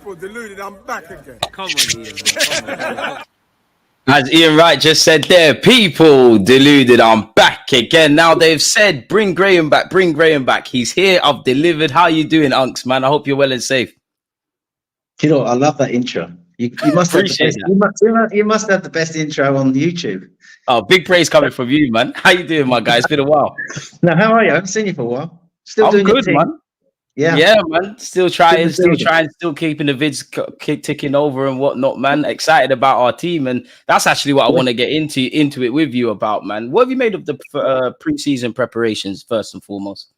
people, Deluded, I'm back again. Come on, Ian. Come on. As Ian Wright just said there, people, Deluded, I'm back again. Now they've said, bring Graham back, bring Graham back. He's here, I've delivered. How you doing, Unks, man? I hope you're well and safe. You know, I love that intro. You must have the best, you must have the best intro on YouTube. Oh, big praise coming from you, man. How you doing, my guy? It's been a while. Now, how are you? I haven't seen you for a while. Still I'm doing good, your thing. man. Yeah, Man. Still trying, still keeping the vids ticking over and whatnot, man. Excited about our team, and that's actually what I want to get into it with you about, man. What have you made of the pre-season preparations, first and foremost?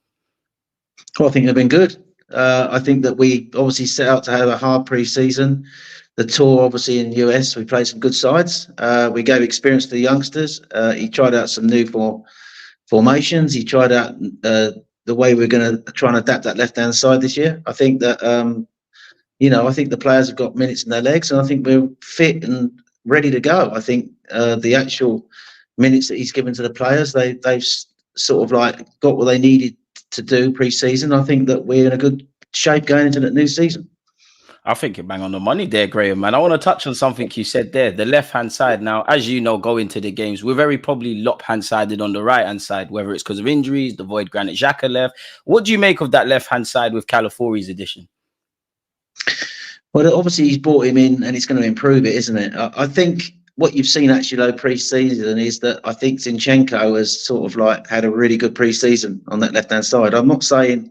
Well, I think they've been good. I think that we obviously set out to have a hard pre-season. The tour, obviously, in the US, we played some good sides. We gave experience to the youngsters. He tried out some new formations. He tried out the way we're going to try and adapt that left-hand side this year. I think that, I think the players have got minutes in their legs, and I think we're fit and ready to go. I think the actual minutes that he's given to the players, they've sort of like got what they needed to do pre-season. I think that we're in a good shape going into the new season. I think you're bang on the money there, Graham, man. I want to touch on something you said there, the left-hand side. Now, as you know, going into the games, we're very probably lop-hand-sided on the right-hand side, whether it's because of injuries, the void Granit Xhaka left. What do you make of that left-hand side with Calafori's addition? Well, obviously, he's brought him in and he's going to improve it, isn't it? I think what you've seen actually, though, pre-season is that I think Zinchenko has sort of like had a really good pre-season on that left-hand side. I'm not saying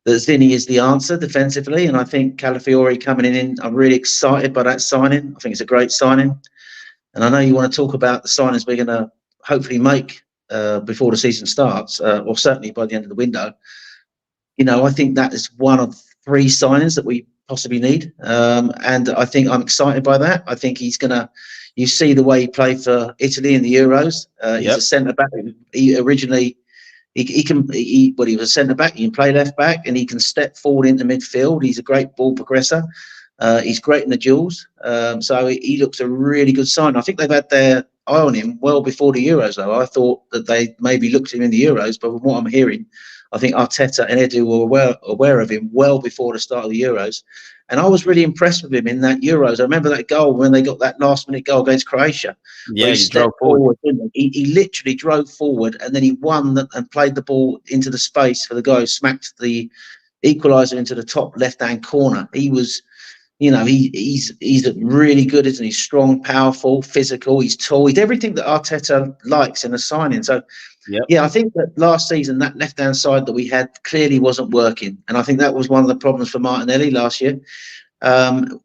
that Zinni is the answer defensively, and I think Calafiori coming in, I'm really excited by that signing. I think it's a great signing, and I know you want to talk about the signings we're going to hopefully make before the season starts, or certainly by the end of the window. You know, I think that is one of 3 signings that we possibly need, and I think I'm excited by that. I think he's going to. You see the way he played for Italy in the Euros. He's a centre back. He originally. He was a centre back. He can play left back, and he can step forward into midfield. He's a great ball progressor. He's great in the duels. So he looks a really good sign. I think they've had their eye on him well before the Euros, though. I thought that they maybe looked at him in the Euros, but from what I'm hearing, I think Arteta and Edu were aware of him well before the start of the Euros. And I was really impressed with him in that Euros. I remember that goal when they got that last-minute goal against Croatia. Yeah, he stepped forward. He literally drove forward, and then he won and played the ball into the space for the guy who smacked the equaliser into the top left-hand corner. He was, he's really good, isn't he? He's strong, powerful, physical. He's tall. He's everything that Arteta likes in a signing. So, I think that last season, that left-hand side that we had clearly wasn't working. And I think that was one of the problems for Martinelli last year.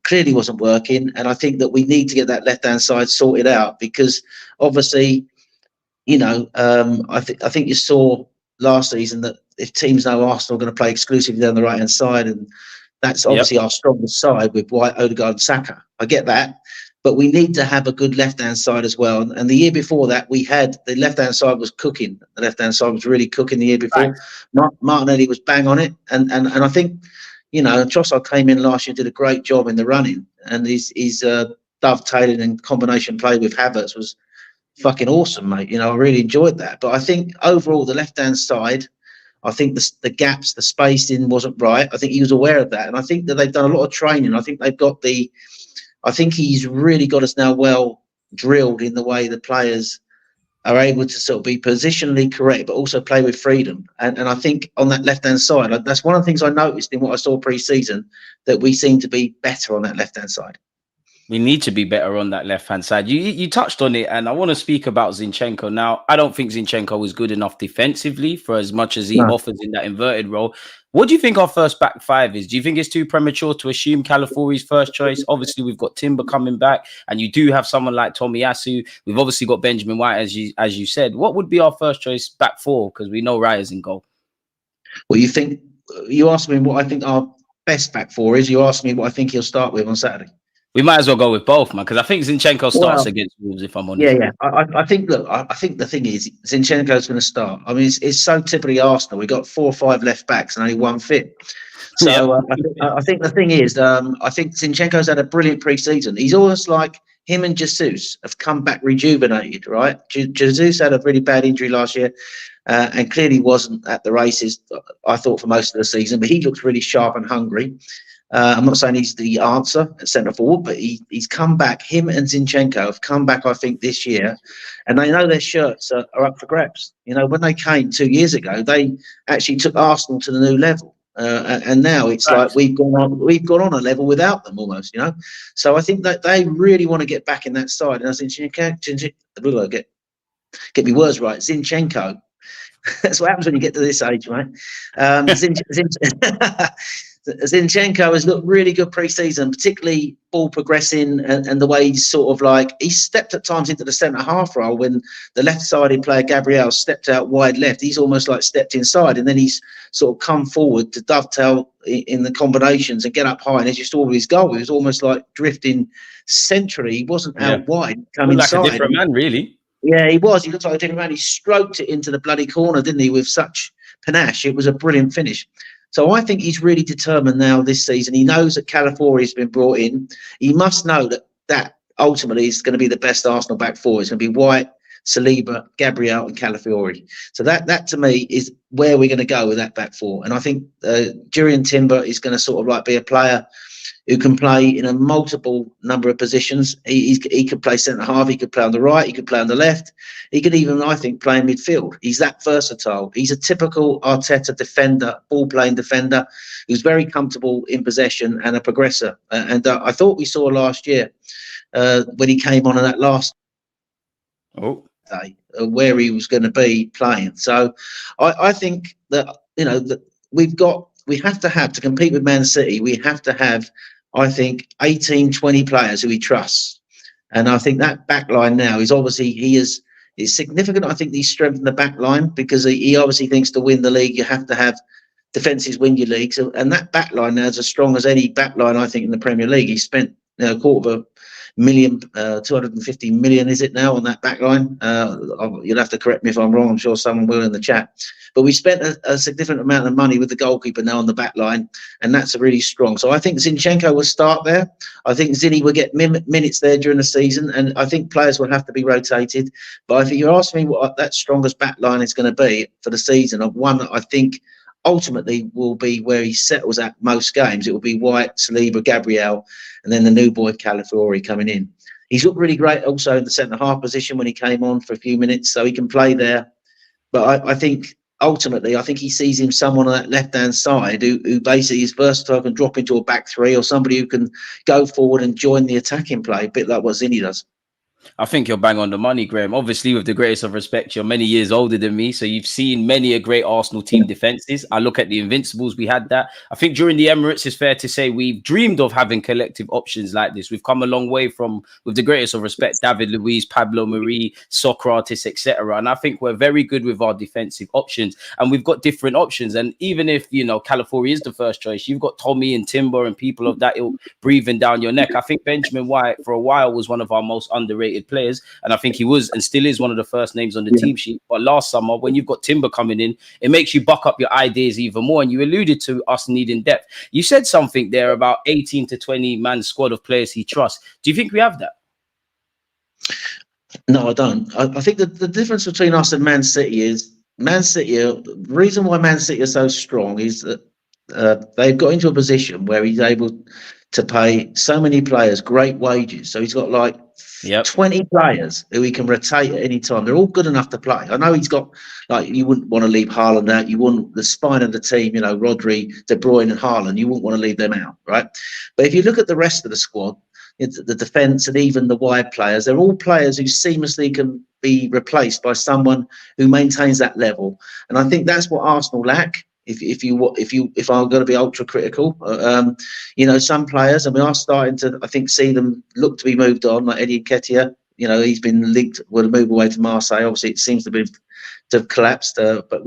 Clearly wasn't working. And I think that we need to get that left-hand side sorted out because obviously, I think you saw last season that if teams know Arsenal are going to play exclusively down the right-hand side, and that's obviously our strongest side with White, Odegaard and Saka. I get that. But we need to have a good left-hand side as well. And the year before that, we had the left-hand side was cooking. The left-hand side was really cooking the year before. Right. Martinelli was bang on it. And I think, Trossard came in last year, did a great job in the running. And his dovetailing and combination play with Havertz was fucking awesome, mate. I really enjoyed that. But I think overall, the left-hand side, I think the gaps, the spacing wasn't right. I think he was aware of that. And I think that they've done a lot of training. I think they've got I think he's really got us now well drilled in the way the players are able to sort of be positionally correct, but also play with freedom. And I think on that left-hand side, that's one of the things I noticed in what I saw pre-season, that we seem to be better on that left-hand side. We need to be better on that left-hand side. You touched on it, and I want to speak about Zinchenko. Now, I don't think Zinchenko is good enough defensively for as much as he offers in that inverted role. What do you think our first back 5 is? Do you think it's too premature to assume Calafori's first choice? Obviously, we've got Timber coming back, and you do have someone like Tomiyasu. We've obviously got Benjamin White, as you said. What would be our first choice back 4? Because we know Raya's in goal. Well, you asked me what I think our best back 4 is. You asked me what I think he'll start with on Saturday. We might as well go with both, man, because I think Zinchenko starts against Wolves, if I'm honest. Yeah. I think the thing is Zinchenko's going to start. I mean, it's so typically Arsenal. We've got 4 or 5 left backs and only 1 fit. So I think the thing is, I think Zinchenko's had a brilliant pre-season. He's almost like him and Jesus have come back rejuvenated, right? Jesus had a really bad injury last year and clearly wasn't at the races, I thought, for most of the season, but he looks really sharp and hungry. I'm not saying he's the answer at centre forward, but he's come back. Him and Zinchenko have come back, I think, this year, and they know their shirts are up for grabs. You know, when they came 2 years ago, they actually took Arsenal to the new level, and now it's like we've gone on a level without them almost. You know, so I think that they really want to get back in that side. And I think get me words right, Zinchenko. That's what happens when you get to this age, right? Zinchenko has looked really good pre-season, particularly ball progressing and the way he's sort of like he stepped at times into the centre half role when the left-sided player Gabriel stepped out wide left. He's almost like stepped inside, and then he's sort of come forward to dovetail in the combinations and get up high. And as you saw with his goal, he was almost like drifting centrally. He wasn't out wide, coming inside. Like a different man, really. Yeah, he was. He looked like a different man. He stroked it into the bloody corner, didn't he, with such panache. It was a brilliant finish. So I think he's really determined now this season. He knows that Calafiori has been brought in. He must know that ultimately is going to be the best Arsenal back four. It's going to be White, Saliba, Gabriel and Calafiori. So that to me is where we're going to go with that back four. And I think Jurriën Timber is going to sort of like be a player who can play in a multiple number of positions. He could play centre half, he could play on the right, he could play on the left. He could even, I think, play in midfield. He's that versatile. He's a typical Arteta defender, ball-playing defender, who's very comfortable in possession and a progressor. And I thought we saw last year when he came on in that last day where he was going to be playing. So I think that, you know, that we have to compete with Man City, we have to have, I think, 18, 20 players who he trusts. And I think that back line now is obviously, it's significant. I think he's strengthened the back line because he obviously thinks to win the league, you have to have defences win your league. So, and that back line now is as strong as any back line, I think, in the Premier League. He spent a $250 million, is it now, on that back line? You'll have to correct me if I'm wrong. I'm sure someone will in the chat. But we spent a significant amount of money with the goalkeeper now on the back line, and that's really strong. So I think Zinchenko will start there. I think Zinny will get minutes there during the season, and I think players will have to be rotated. But if you're asking me what that strongest back line is going to be for the season, of one that I think ultimately will be where he settles at most games, it will be White, Saliba, Gabriel, and then the new boy Calafiori coming in. He's looked really great also in the centre half position when he came on for a few minutes, so he can play there. But I think ultimately, I think he sees him someone on that left-hand side who basically is versatile, can drop into a back three, or somebody who can go forward and join the attacking play, a bit like what Zinny does. I think you're bang on the money, Graham. Obviously, with the greatest of respect, you're many years older than me, so you've seen many a great Arsenal team defenses. I look at the Invincibles, we had that. I think during the Emirates, it's fair to say we've dreamed of having collective options like this. We've come a long way from, with the greatest of respect, David Luiz, Pablo Mari, Socrates, etc. And I think we're very good with our defensive options, and we've got different options. And even if, you know, Calafiori is the first choice, you've got Tommy and Timber and people of that ilk breathing down your neck. I think Benjamin White, for a while, was one of our most underrated players, and I think he was and still is one of the first names on the team sheet. But last summer, when you've got Timber coming in, it makes you buck up your ideas even more. And you alluded to us needing depth. You said something there about 18 to 20 man squad of players he trusts. Do you think we have that? No, I don't. I think the difference between us and Man City is the reason why Man City are so strong is that they've got into a position where he's able to pay so many players great wages. So he's got like 20 players who he can rotate at any time. They're all good enough to play. I know he's got, like, you wouldn't want to leave Haaland out. You wouldn't, the spine of the team, you know, Rodri, De Bruyne and Haaland, you wouldn't want to leave them out, right? But if you look at the rest of the squad, the defence and even the wide players, they're all players who seamlessly can be replaced by someone who maintains that level. And I think that's what Arsenal lack. If I'm going to be ultra critical, you know, some players, and we are starting to, I think, see them look to be moved on, like Eddie Nketiah. You know, he's been linked with a move away to Marseille. Obviously, it seems to have collapsed, but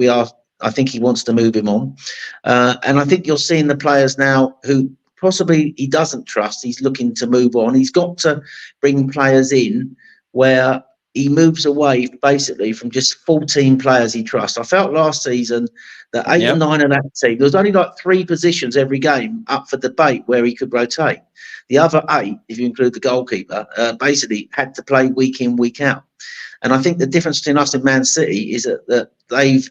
I think he wants to move him on. And I think you're seeing the players now who possibly he doesn't trust. He's looking to move on. He's got to bring players in where he moves away basically from just 14 players he trusts. I felt last season that 8 or 9 of that team, there was only like 3 positions every game up for debate where he could rotate. The other 8, if you include the goalkeeper, basically had to play week in, week out. And I think the difference between us and Man City is that they've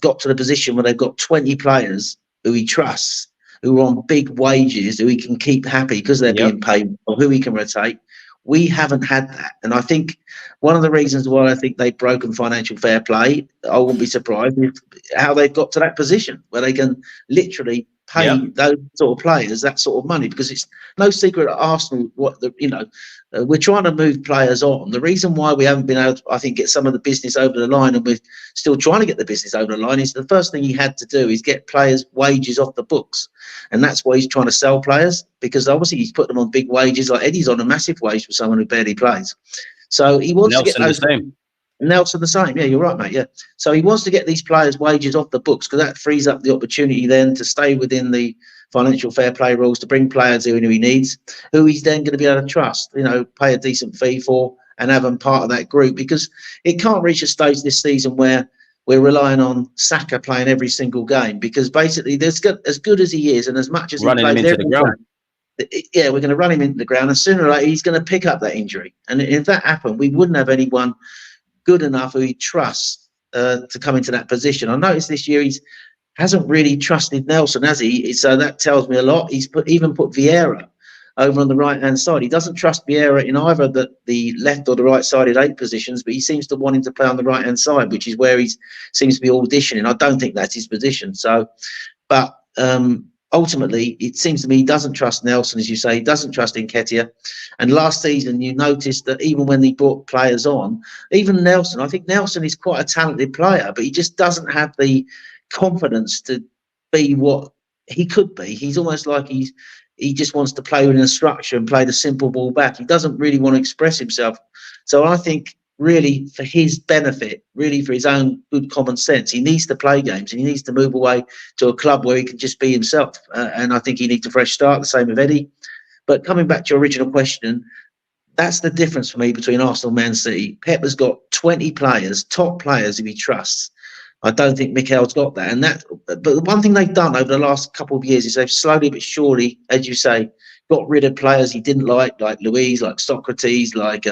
got to the position where they've got 20 players who he trusts. who are on big wages, who he can keep happy because they're being paid, or who he can rotate. We haven't had that. And I think one of the reasons why I think they've broken financial fair play, I wouldn't be surprised if how they've got to that position where they can literally pay those sort of players that sort of money, because it's no secret at Arsenal we're trying to move players on. The reason why we haven't been able to, I think, get some of the business over the line, and we're still trying to get the business over the line, is the first thing he had to do is get players' wages off the books. And that's why he's trying to sell players, because obviously he's put them on big wages. Like Eddie's on a massive wage for someone who barely plays. So he wants to get those. Nelson the same. Yeah, you're right, mate. Yeah. So he wants to get these players' wages off the books, because that frees up the opportunity then to stay within the financial fair play rules, to bring players in who he needs, who he's then going to be able to trust, pay a decent fee for and have them part of that group, because it can't reach a stage this season where we're relying on Saka playing every single game, because basically as good as he is and as much as he plays every game, we're going to run him into the ground, and sooner or later he's going to pick up that injury. And if that happened, we wouldn't have anyone good enough who he trusts to come into that position. I noticed this year he hasn't really trusted Nelson, has he? So that tells me a lot. He's even put Vieira over on the right-hand side. He doesn't trust Vieira in either the left or the right-sided 8 positions, but he seems to want him to play on the right-hand side, which is where he seems to be auditioning. I don't think that's his position. So, but ultimately, it seems to me he doesn't trust Nelson, as you say. He doesn't trust Nketiah. And last season, you noticed that even when he brought players on, even Nelson, I think Nelson is quite a talented player, but he just doesn't have the confidence to be what he could be. He's almost like he just wants to play within a structure and play the simple ball back. He doesn't really want to express himself. So I think really for his benefit, really for his own good common sense, he needs to play games and he needs to move away to a club where he can just be himself. And I think he needs a fresh start, the same with Eddie. But coming back to your original question, that's the difference for me between Arsenal and Man City. Pep has got 20 players, top players who he trusts. I don't think Mikel's got that. But the one thing they've done over the last couple of years is they've slowly but surely, as you say, got rid of players he didn't like Louise, like Socrates, like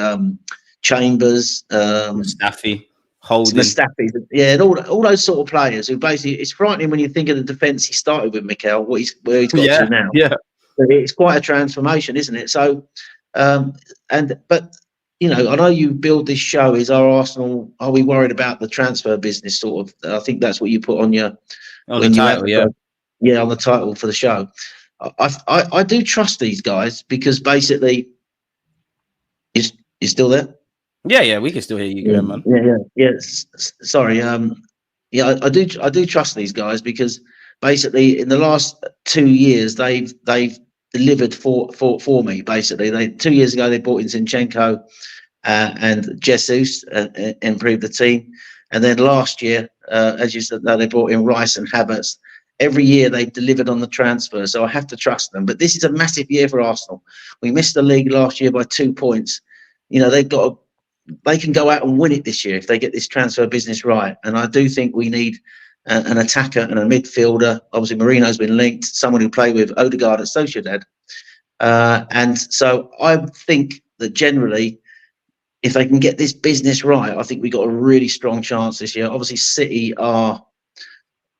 Chambers, Mustafi, Holding. Mustafi, and all those sort of players who basically, it's frightening when you think of the defence he started with, Mikel, where he's got to now. Yeah, but it's quite a transformation, isn't it? So, but I know you build this show. Is our Arsenal? Are we worried about the transfer business? Sort of. I think that's what you put on the title. On the title for the show. I do trust these guys, because basically, you're still there. Yeah, we can still hear you, Graham, man. Yeah. Sorry. I do trust these guys, because basically in the last 2 years they've delivered for me. Basically, 2 years ago they brought in Zinchenko and Jesus, improved the team, and then last year, as you said, they brought in Rice and Havertz. Every year they've delivered on the transfer, so I have to trust them. But this is a massive year for Arsenal. We missed the league last year by 2 points. They can go out and win it this year if they get this transfer business right. And I do think we need an attacker and a midfielder. Obviously, Merino's been linked, someone who played with Odegaard at Sociedad. And so I think that generally, if they can get this business right, I think we got a really strong chance this year. Obviously, City are,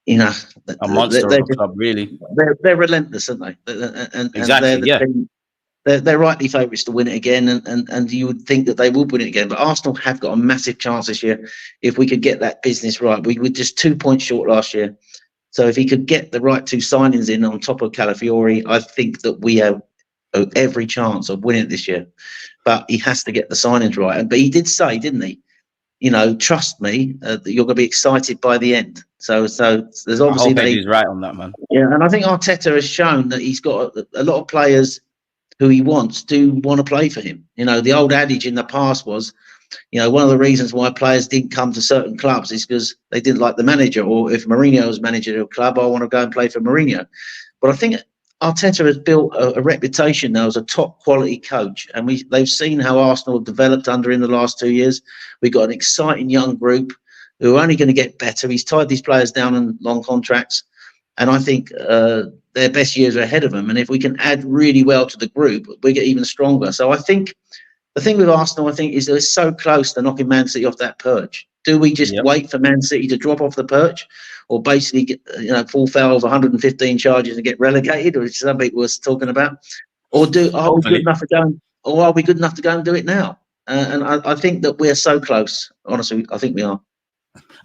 a monster of a club, really. They're relentless, aren't they? Exactly. They're rightly favourites to win it again, and you would think that they would win it again. But Arsenal have got a massive chance this year if we could get that business right. We were just 2 points short last year. So if he could get the right 2 signings in on top of Calafiori, I think that we have every chance of winning it this year. But he has to get the signings right. But he did say, didn't he? Trust me, that you're going to be excited by the end. So there's obviously he's right on that, man. Yeah, and I think Arteta has shown that he's got a lot of players who he wants to want to play for him. The old adage in the past was, one of the reasons why players didn't come to certain clubs is because they didn't like the manager, or if Mourinho was manager of a club, I want to go and play for Mourinho. But I think Arteta has built a reputation now as a top quality coach, and they've seen how Arsenal have developed under him the last 2 years. We've got an exciting young group who are only going to get better. He's tied these players down on long contracts, and I think their best years are ahead of them. And if we can add really well to the group, we get even stronger. So I think the thing with Arsenal, I think, is they're so close to knocking Man City off that perch. Do we just wait for Man City to drop off the perch, or basically get, fall foul of 115 charges and get relegated, which some people were talking about, or are we good enough to go? Or are we good enough to go and do it now? And I think that we're so close. Honestly, I think we are.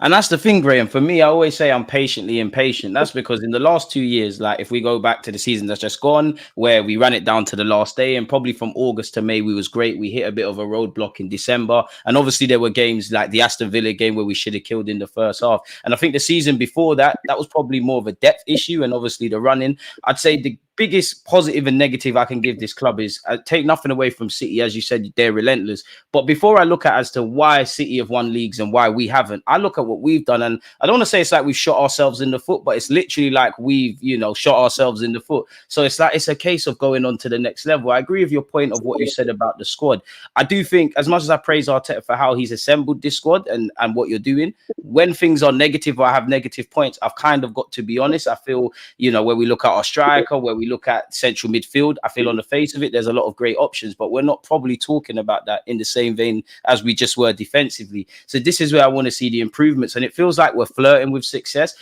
And that's the thing, Graham. For me, I always say I'm patiently impatient. That's because in the last 2 years, like if we go back to the season that's just gone, where we ran it down to the last day, and probably from August to May, we was great. We hit a bit of a roadblock in December. And obviously there were games like the Aston Villa game where we should have killed in the first half. And I think the season before that, that was probably more of a depth issue. And obviously the running, I'd say the biggest positive and negative I can give this club is take nothing away from City. As you said, they're relentless. But before I look at as to why City have won leagues and why we haven't, I look at what we've done. And I don't want to say it's like we've shot ourselves in the foot, but it's literally like we've, shot ourselves in the foot. So it's like it's a case of going on to the next level. I agree with your point of what you said about the squad. I do think as much as I praise Arteta for how he's assembled this squad and what you're doing, when things are negative or I have negative points, I've kind of got to be honest. I feel, where we look at our striker, where we look at central midfield, I feel on the face of it, there's a lot of great options, but we're not probably talking about that in the same vein as we just were defensively. So this is where I want to see the improvements, and it feels like we're flirting with success.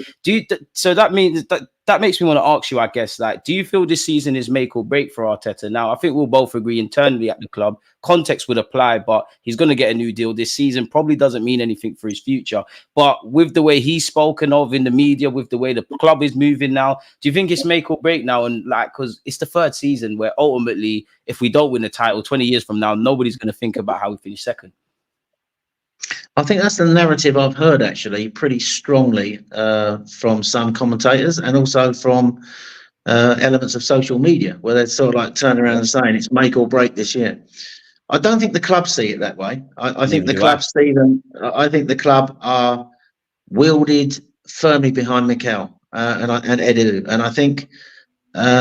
So that means that makes me want to ask you, I guess, like, do you feel this season is make or break for Arteta? Now, I think we'll both agree internally at the club, context would apply, but he's going to get a new deal this season. Probably doesn't mean anything for his future. But with the way he's spoken of in the media, with the way the club is moving now, do you think it's make or break now? And like, because it's the third season where ultimately, if we don't win the title 20 years from now, nobody's going to think about how we finish second. I think that's the narrative I've heard actually pretty strongly from some commentators and also from elements of social media, where they're sort of like turning around and saying it's make or break this year. I don't think the club see it that way. I think the club see them. I think the club are wielded firmly behind Mikel and Edu, and I think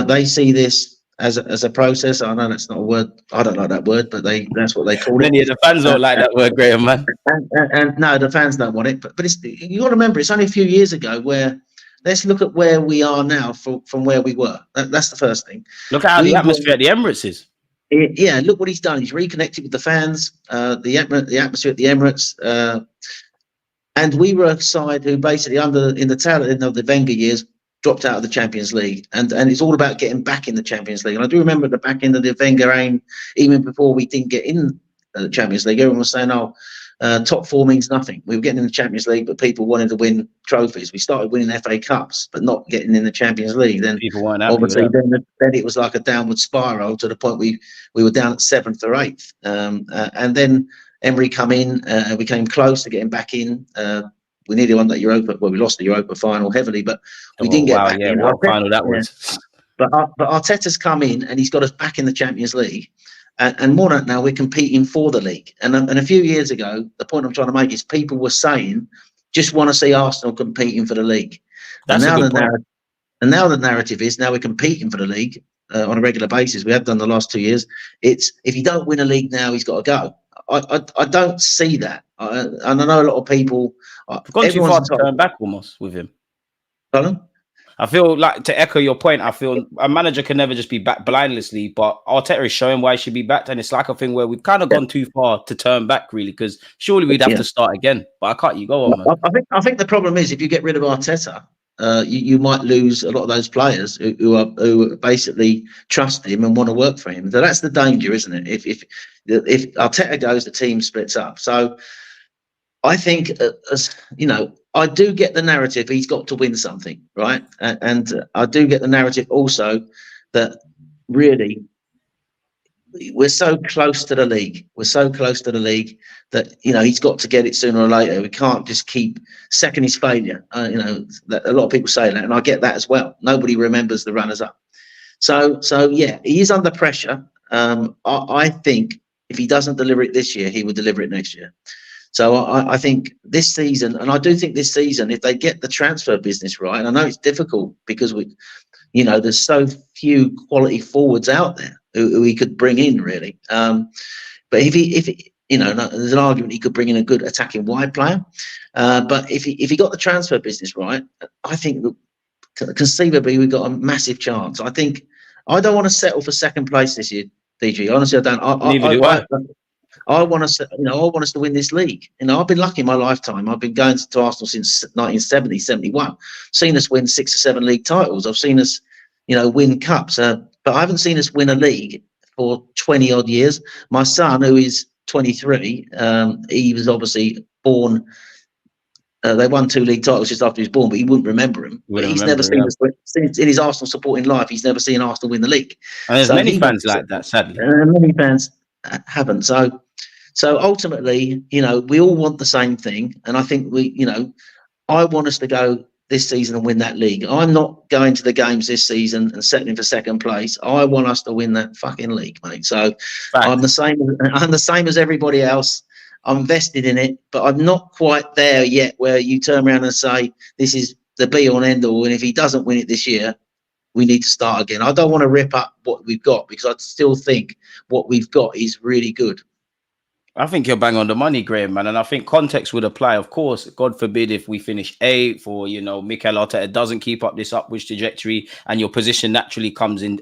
they see this as a process. I know that's not a word. I don't like that word, but that's what they call it. Many of the fans don't like that word, Graham, man. And no, the fans don't want it. But it's, you got to remember, it's only a few years ago. Where let's look at where we are now from where we were. That's the first thing. Look at how the atmosphere at the Emirates is. Yeah, look what he's done. He's reconnected with the fans. The atmosphere at the Emirates. And we were a side who basically in the tail end of the Wenger years dropped out of the Champions League, and it's all about getting back in the Champions League. And I do remember at the back end of the Wenger reign, even before we didn't get in the Champions League, everyone was saying, top four means nothing. We were getting in the Champions League, but people wanted to win trophies. We started winning FA Cups, but not getting in the Champions League. Then people weren't happy obviously with that. then it was like a downward spiral to the point we were down at 7th or 8th. And then Emery come in, we came close to getting back in. We nearly won that Europa. Well, we lost the Europa final heavily, but we didn't get back in. What final that was? But Arteta's come in and he's got us back in the Champions League, and more than that, now we're competing for the league. And a few years ago, the point I'm trying to make is people were saying just want to see Arsenal competing for the league. And now the narrative is now we're competing for the league on a regular basis. We have done the last 2 years. It's if you don't win a league now, he's got to go. I don't see that. And I know a lot of people. I've gone too far to turn back almost with him. Pardon? I feel like, to echo your point, I feel a manager can never just be backed blindlessly, but Arteta is showing why he should be backed, and it's like a thing where we've kind of gone too far to turn back, really, because surely we'd have to start again. But I can't. You go on, man. I think the problem is if you get rid of Arteta, you might lose a lot of those players who basically trust him and want to work for him. So that's the danger, isn't it? If Arteta goes, the team splits up. So I think, I do get the narrative he's got to win something, right? And I do get the narrative also that really we're so close to the league. We're so close to the league that, he's got to get it sooner or later. We can't just keep second is failure. That a lot of people say that, and I get that as well. Nobody remembers the runners up. So yeah, he is under pressure. I think if he doesn't deliver it this year, he will deliver it next year. So I think this season, and I do think this season, if they get the transfer business right, and I know it's difficult because there's so few quality forwards out there who he could bring in really. But if there's an argument he could bring in a good attacking wide player. But if he got the transfer business right, I think conceivably we've got a massive chance. I think I don't want to settle for second place this year, DG. Honestly, I don't. Neither do I. I want us, I want us to win this league. I've been lucky in my lifetime. I've been going to Arsenal since 1970, 71. Seen us win 6 or 7 league titles. I've seen us, win cups. But I haven't seen us win a league for 20 odd years. My son, who is 23, he was obviously born. They won 2 league titles just after he was born, but he wouldn't remember them. But he's never seen us since in his Arsenal supporting life. He's never seen Arsenal win the league. And there's many fans like that, sadly. Many fans haven't. So ultimately, we all want the same thing, and I think I want us to go this season and win that league. I'm not going to the games this season and settling for second place. I want us to win that fucking league, mate. So I'm the same as everybody else. I'm invested in it, but I'm not quite there yet where you turn around and say this is the be all and end all, and if he doesn't win it this year, we need to start again. I don't want to rip up what we've got, because I still think what we've got is really good. I think you're bang on the money, Graham, man. And I think context would apply. Of course, God forbid if we finish 8th, or, Mikel Arteta doesn't keep up this upwards trajectory and your position naturally comes in,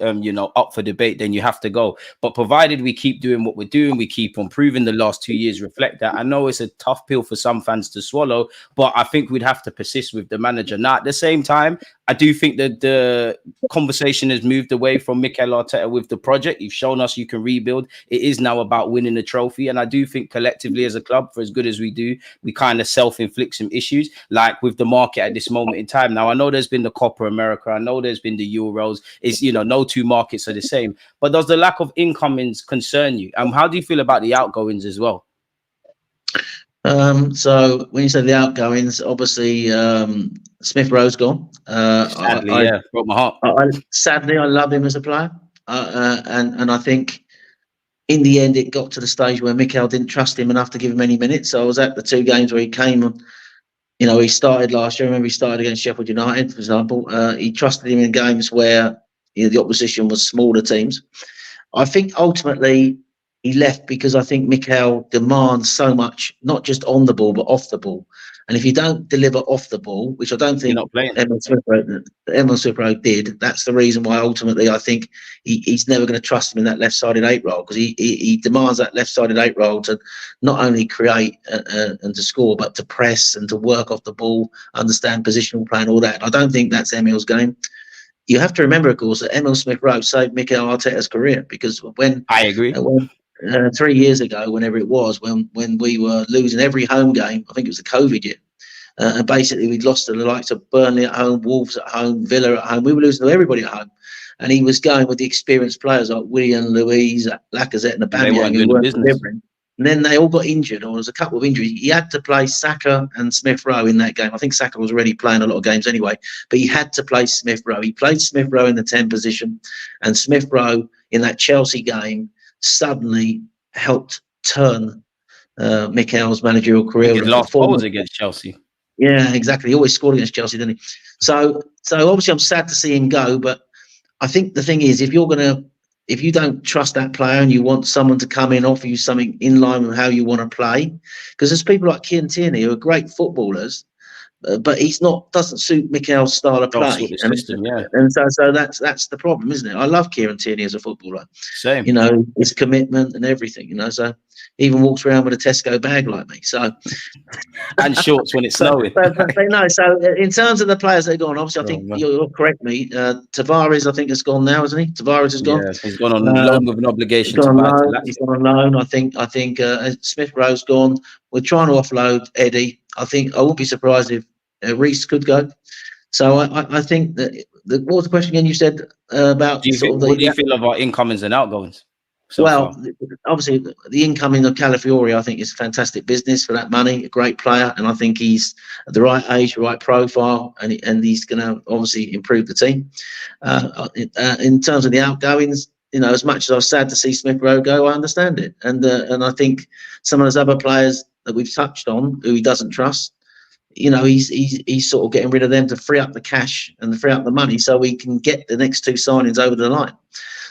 up for debate, then you have to go. But provided we keep doing what we're doing, we keep on proving, the last 2 years reflect that. I know it's a tough pill for some fans to swallow, but I think we'd have to persist with the manager. Now, at the same time, I do think that the conversation has moved away from Mikel Arteta with the project. You've shown us you can rebuild. It is now about winning the trophy. And I do think collectively as a club, for as good as we do, we kind of self-inflict some issues, like with the market at this moment in time. Now, I know there's been the Copa America. I know there's been the Euros. It's, no 2 markets are the same. But does the lack of incomings concern you? How do you feel about the outgoings as well? So when you say the outgoings, obviously Smith Rowe's gone. Sadly, broke my heart. Sadly, I love him as a player, and I think in the end it got to the stage where Mikel didn't trust him enough to give him any minutes. So I was at the 2 games where he came on. He started last year. I remember he started against Sheffield United, for example. He trusted him in games where the opposition was smaller teams. I think ultimately he left because I think Mikel demands so much, not just on the ball, but off the ball. And if you don't deliver off the ball, which I don't think Emil Smith Rowe did, that's the reason why ultimately I think he's never going to trust him in that left-sided 8 role, because he demands that left-sided 8 role to not only create and to score, but to press and to work off the ball, understand positional play and all that. I don't think that's Emil's game. You have to remember, of course, that Emil Smith Rowe saved Mikel Arteta's career, because when I agree. 3 years ago, whenever it was, when we were losing every home game, I think it was the COVID year, and basically we'd lost to the likes of Burnley at home, Wolves at home, Villa at home. We were losing to everybody at home, and he was going with the experienced players like Willian, Louise, Lacazette, and Aubameyang, who weren't delivering. And then they all got injured, or there was a couple of injuries. He had to play Saka and Smith Rowe in that game. I think Saka was already playing a lot of games anyway, but he had to play Smith Rowe. He played Smith Rowe in the 10 position, and Smith Rowe in that Chelsea game suddenly helped turn Mikel's managerial career. His last goal was against Chelsea. Yeah, exactly. He always scored against Chelsea, didn't he? So obviously I'm sad to see him go, but I think the thing is, if you don't trust that player and you want someone to come in, offer you something in line with how you want to play, because there's people like Kieran Tierney who are great footballers, but doesn't suit Mikel's style of play. And so that's the problem, isn't it? I love Kieran Tierney as a footballer. Same. His commitment and everything, so he even walks around with a Tesco bag like me. So and shorts when it's snowing. But so in terms of the players that are gone, obviously I think you'll correct me. Tavares, I think, has gone now, hasn't he? Tavares has gone. Yeah, he's gone on loan with an obligation. He's gone on loan. I think Smith Rowe's gone. We're trying to offload Eddie. I won't be surprised if Reece could go. So I think that what was the question again? You said about what do you feel about incomings and outgoings? Obviously the incoming of Calafiori, I think, is fantastic business for that money. A great player, and I think he's at the right age, right profile, and he's going to obviously improve the team. In terms of the outgoings, as much as I was sad to see Smith Rowe go, I understand it, and I think some of those other players that we've touched on, who he doesn't trust, he's sort of getting rid of them to free up the cash and free up the money so we can get the next 2 signings over the line.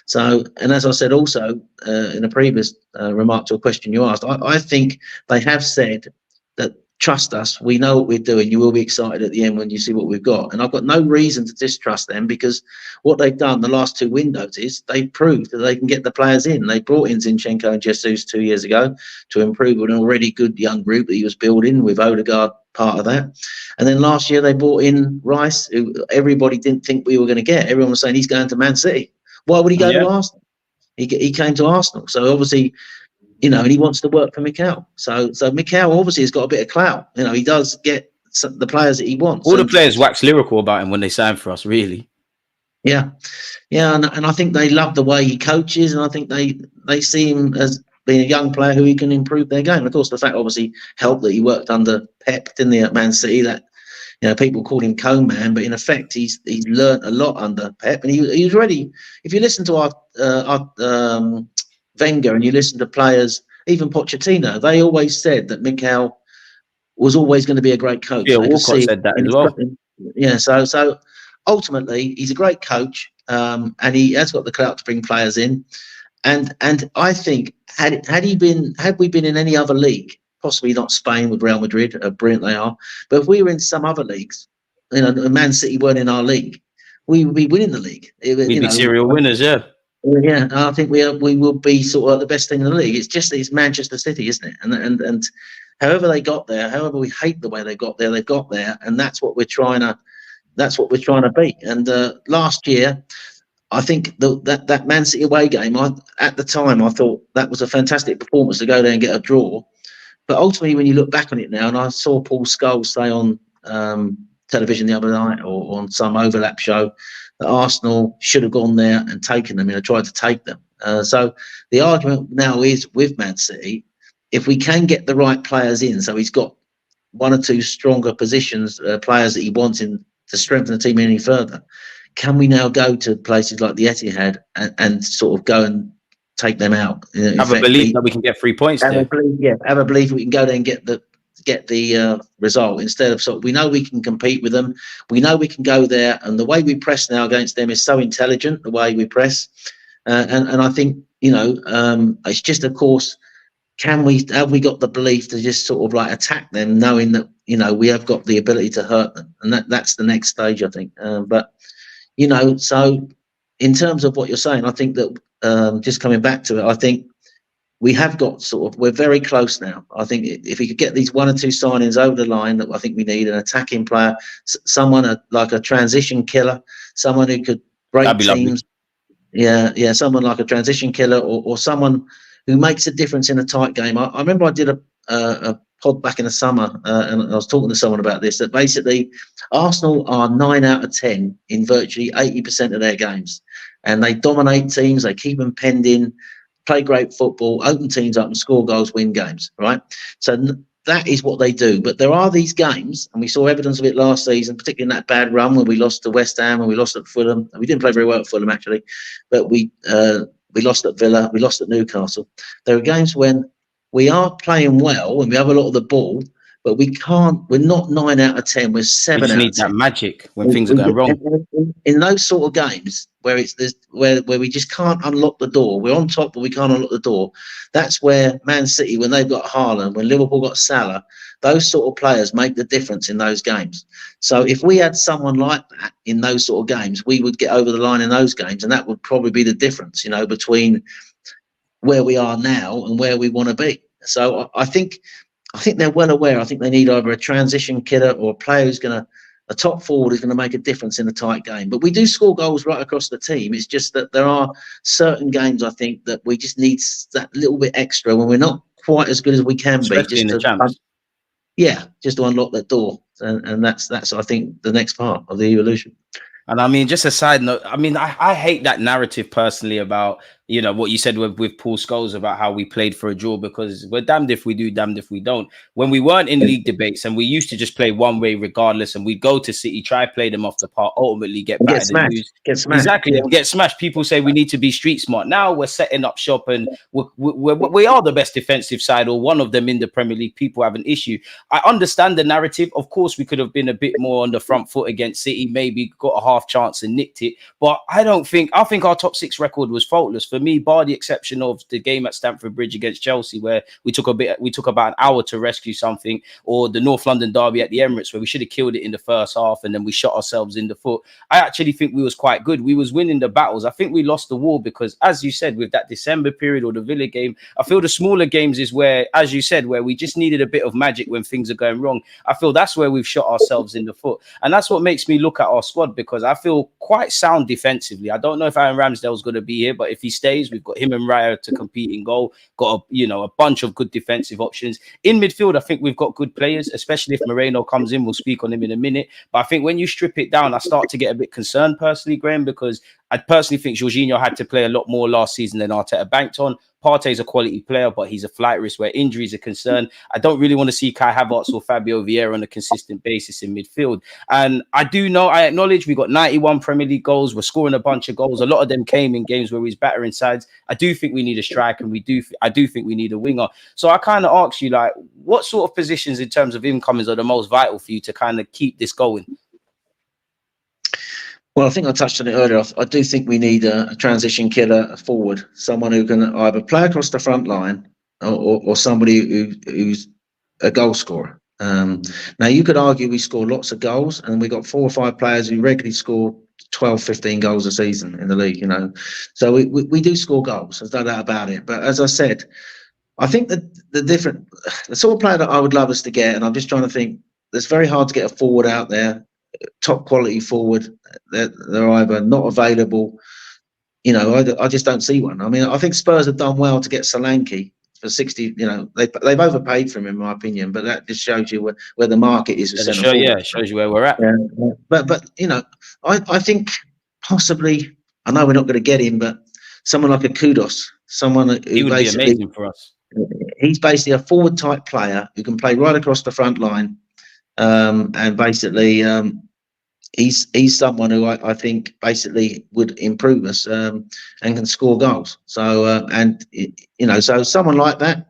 So, and as I said also in a previous remark to a question you asked, I think they have said that trust us. We know what we're doing. You will be excited at the end when you see what we've got. And I've got no reason to distrust them, because what they've done the last 2 windows is they've proved that they can get the players in. They brought in Zinchenko and Jesus 2 years ago to improve an already good young group that he was building, with Odegaard part of that. And then last year they brought in Rice, who everybody didn't think we were going to get. Everyone was saying he's going to Man City. Why would he go to Arsenal? He came to Arsenal. So obviously, you know, and he wants to work for Mikel. So Mikel obviously has got a bit of clout. You know, he does get the players that he wants. All the players wax lyrical about him when they sign for us, really. Yeah, and I think they love the way he coaches, and I think they see him as being a young player who he can improve their game. And of course, the fact obviously helped that he worked under Pep, didn't he, at Man City? That, you know, people call him co-man, but in effect, he's learnt a lot under Pep, and he was ready. If you listen to our Wenger and you listen to players, even Pochettino, they always said that Mikel was always going to be a great coach. Yeah, Walcott said that as well. Yeah, so ultimately he's a great coach, and he has got the clout to bring players in. And I think had we been in any other league, possibly not Spain with Real Madrid, brilliant they are, but if we were in some other leagues, you know, Man City weren't in our league, we would be winning the league. We'd be serial winners, yeah. Yeah, I think we will be sort of the best thing in the league. It's Manchester City, isn't it? And however they got there, however we hate the way they got there, they've got there, and that's what we're trying to beat. And last year, I think that Man City away game, at the time I thought that was a fantastic performance to go there and get a draw. But ultimately, when you look back on it now, and I saw Paul Scholes say on television the other night or on some overlap show that Arsenal should have gone there and taken them, tried to take them. So the argument now is with Man City, if we can get the right players in, so he's got 1 or 2 stronger positions, players that he wants in to strengthen the team any further, can we now go to places like the Etihad and sort of go and take them out? Have a belief that we can get 3 points there. Have a belief we can go there and get the result, instead of we know we can compete with them. We know we can go there, and the way we press now against them is so intelligent, the way we press. And I think, it's just, of course, have we got the belief to just sort of like attack them, knowing that, we have got the ability to hurt them, and that's the next stage, I think. But so in terms of what you're saying, I think that just coming back to it, I think we have got we're very close now. I think if we could get these 1 or 2 signings over the line, that I think we need an attacking player, someone like a transition killer, someone who could break teams. Lovely. Yeah, someone like a transition killer, or someone who makes a difference in a tight game. I remember I did a pod back in the summer, and I was talking to someone about this, that basically Arsenal are 9 out of 10 in virtually 80% of their games, and they dominate teams, they keep them penned in, play great football, open teams up and score goals, win games, right? So that is what they do. But there are these games, and we saw evidence of it last season, particularly in that bad run when we lost to West Ham and we lost at Fulham. We didn't play very well at Fulham, actually, but we lost at Villa, we lost at Newcastle. There are games when we are playing well and we have a lot of the ball, but we're not 9 out of 10, we're 7 out of 10. We need that magic when things are going wrong. In those sort of games where where we just can't unlock the door, we're on top but we can't unlock the door. That's where Man City, when they've got Haaland, when Liverpool got Salah, those sort of players make the difference in those games. So if we had someone like that in those sort of games, we would get over the line in those games, and that would probably be the difference, between where we are now and where we want to be. So I think they're well aware. I think they need either a transition killer or a player a top forward who's going to make a difference in a tight game. But we do score goals right across the team. It's just that there are certain games, I think, that we just need that little bit extra when we're not quite as good as we can be. Especially in the champs. Just to unlock that door. And that's I think, the next part of the evolution. And I mean, just a side note, I hate that narrative personally about, what you said with Paul Scholes about how we played for a draw, because we're damned if we do, damned if we don't. When we weren't in league debates and we used to just play one way regardless, and we'd go to City, try play them off the park, ultimately get battered and lose. Get smashed. Exactly, and get smashed. People say we need to be street smart. Now we're setting up shop, and we are the best defensive side, or one of them in the Premier League. People have an issue. I understand the narrative. Of course, we could have been a bit more on the front foot against City, maybe got a half chance and nicked it. But I think our top 6 record was faultless. For me, bar the exception of the game at Stamford Bridge against Chelsea, where we took about an hour to rescue something, or the North London derby at the Emirates, where we should have killed it in the first half and then we shot ourselves in the foot. I actually think we was quite good. We was winning the battles. I think we lost the war because, as you said, with that December period or the Villa game, I feel the smaller games is where, as you said, where we just needed a bit of magic when things are going wrong. I feel that's where we've shot ourselves in the foot. And that's what makes me look at our squad, because I feel quite sound defensively. I don't know if Aaron Ramsdale's going to be here, but if he stays, we've got him and Raya to compete in goal. Got a bunch of good defensive options. In midfield, I think we've got good players, especially if Merino comes in. We'll speak on him in a minute. But I think when you strip it down, I start to get a bit concerned personally, Graham, because I personally think Jorginho had to play a lot more last season than Arteta banked on. Partey's a quality player, but he's a flight risk where injuries are concerned. I don't really want to see Kai Havertz or Fabio Vieira on a consistent basis in midfield. And I acknowledge we got 91 Premier League goals. We're scoring a bunch of goals. A lot of them came in games where he's battering sides. I do think we need a striker, and I do think we need a winger. So I kind of ask you, like, what sort of positions in terms of incomings are the most vital for you to kind of keep this going? Well, I think I touched on it earlier. I do think we need a transition killer forward, someone who can either play across the front line or somebody who's a goal scorer. Now, you could argue we score lots of goals, and we got 4 or 5 players who regularly score 12, 15 goals a season in the league, So we do score goals, there's no doubt about it. But as I said, I think that the sort of player that I would love us to get, and I'm just trying to think, it's very hard to get a forward out there, top quality forward. They're either not available, I just don't see one. I mean, I think Spurs have done well to get Solanke for 60. They've overpaid for him, in my opinion, but that just shows you where the market is. It shows you where we're at. Yeah. But I think possibly, I know we're not going to get him, but someone like a Kudos, someone who he would be amazing for us. He's basically a forward type player who can play right across the front line, and basically he's someone who I think basically would improve us, and can score goals. So so someone like that.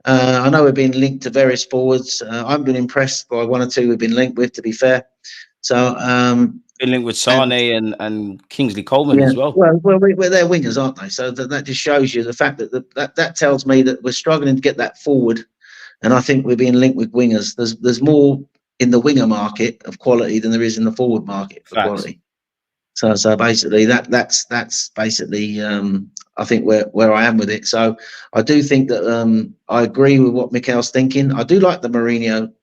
I know we've been linked to various forwards. I've been impressed by 1 or 2 we've been linked with, to be fair. So been linked with Sane and Kingsley Coleman as well. Well, they're wingers, aren't they? So that just shows you the fact that tells me that we're struggling to get that forward, and I think we're being linked with wingers. There's more in the winger market of quality than there is in the forward market for quality. So basically that's basically I think where I am with it. So I do think that I agree with what Mikel's thinking. I do like the Merino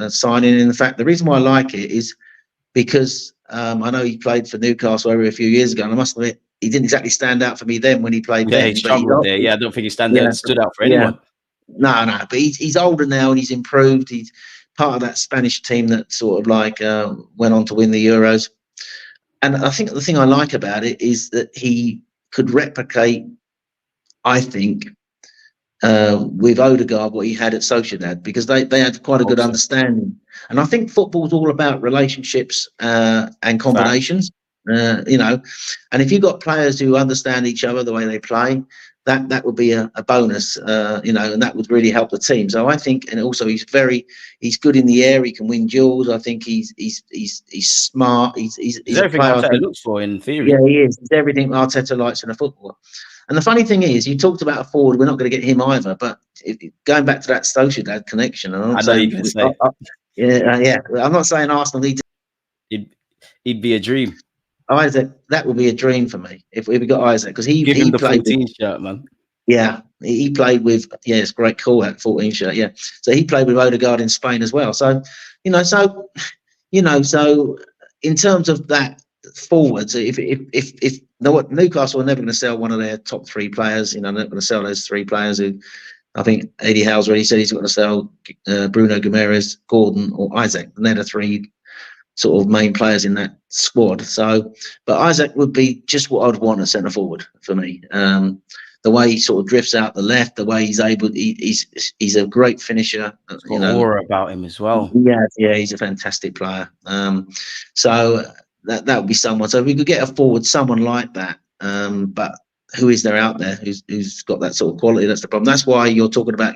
signing. In fact, the reason why I like it is because I know he played for Newcastle over a few years ago, and I must admit he didn't exactly stand out for me then when he played. Yeah, he struggled there. Yeah, I don't think he stood out for anyone. No, but he's older now and he's improved. He's part of that Spanish team that sort of like went on to win the Euros. And I think the thing I like about it is that he could replicate, I think, with Odegaard what he had at Sociedad, because they had quite a good understanding. And I think football's all about relationships and combinations, and if you've got players who understand each other the way they play, that would be a bonus, and that would really help the team. So I think, and also he's good in the air. He can win duels. I think he's smart. He's everything Arteta looks for in theory. Yeah, he is. He's everything Arteta likes in a footballer. And the funny thing is, you talked about a forward. We're not going to get him either. But going back to that Sociedad connection, and I'm saying, I'm not saying Arsenal need to. He'd be a dream. Isaac, that would be a dream for me if we got Isaac, because he give him the played 14 shirt, man. Yeah, he played with it's great call, that 14 shirt. Yeah, so he played with Odegaard in Spain as well. So so in terms of that forwards, if Newcastle are never going to sell one of their top 3 players, they're not going to sell those 3 players who. I think Eddie Howe's already said he's going to sell Bruno Guimaraes, Gordon, or Isaac, and they're the 3 sort of main players in that squad. So, but Isaac would be just what I'd want a centre forward for me. The way he sort of drifts out the left, the way he's able, he's a great finisher. He's got aura about him as well. Yeah, he's a fantastic player. So that would be someone. So if we could get a forward, someone like that. But who is there out there who's got that sort of quality? That's the problem. That's why you're talking about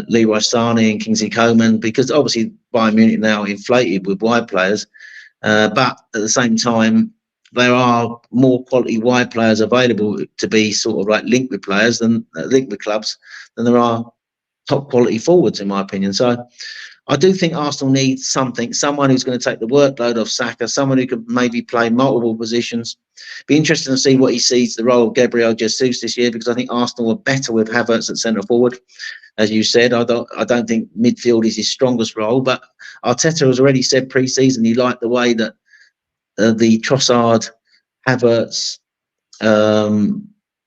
Leroy Sané and Kingsley Coman, because obviously Bayern Munich now inflated with wide players, but at the same time there are more quality wide players available to be sort of like linked with players than linked with clubs than there are top quality forwards, in my opinion. So I do think Arsenal need someone who's going to take the workload off Saka, someone who could maybe play multiple positions. Be interesting to see what he sees the role of Gabriel Jesus this year, because I think Arsenal are better with Havertz at centre forward. As you said, I don't think midfield is his strongest role, but Arteta has already said pre-season he liked the way that the Trossard, Havertz,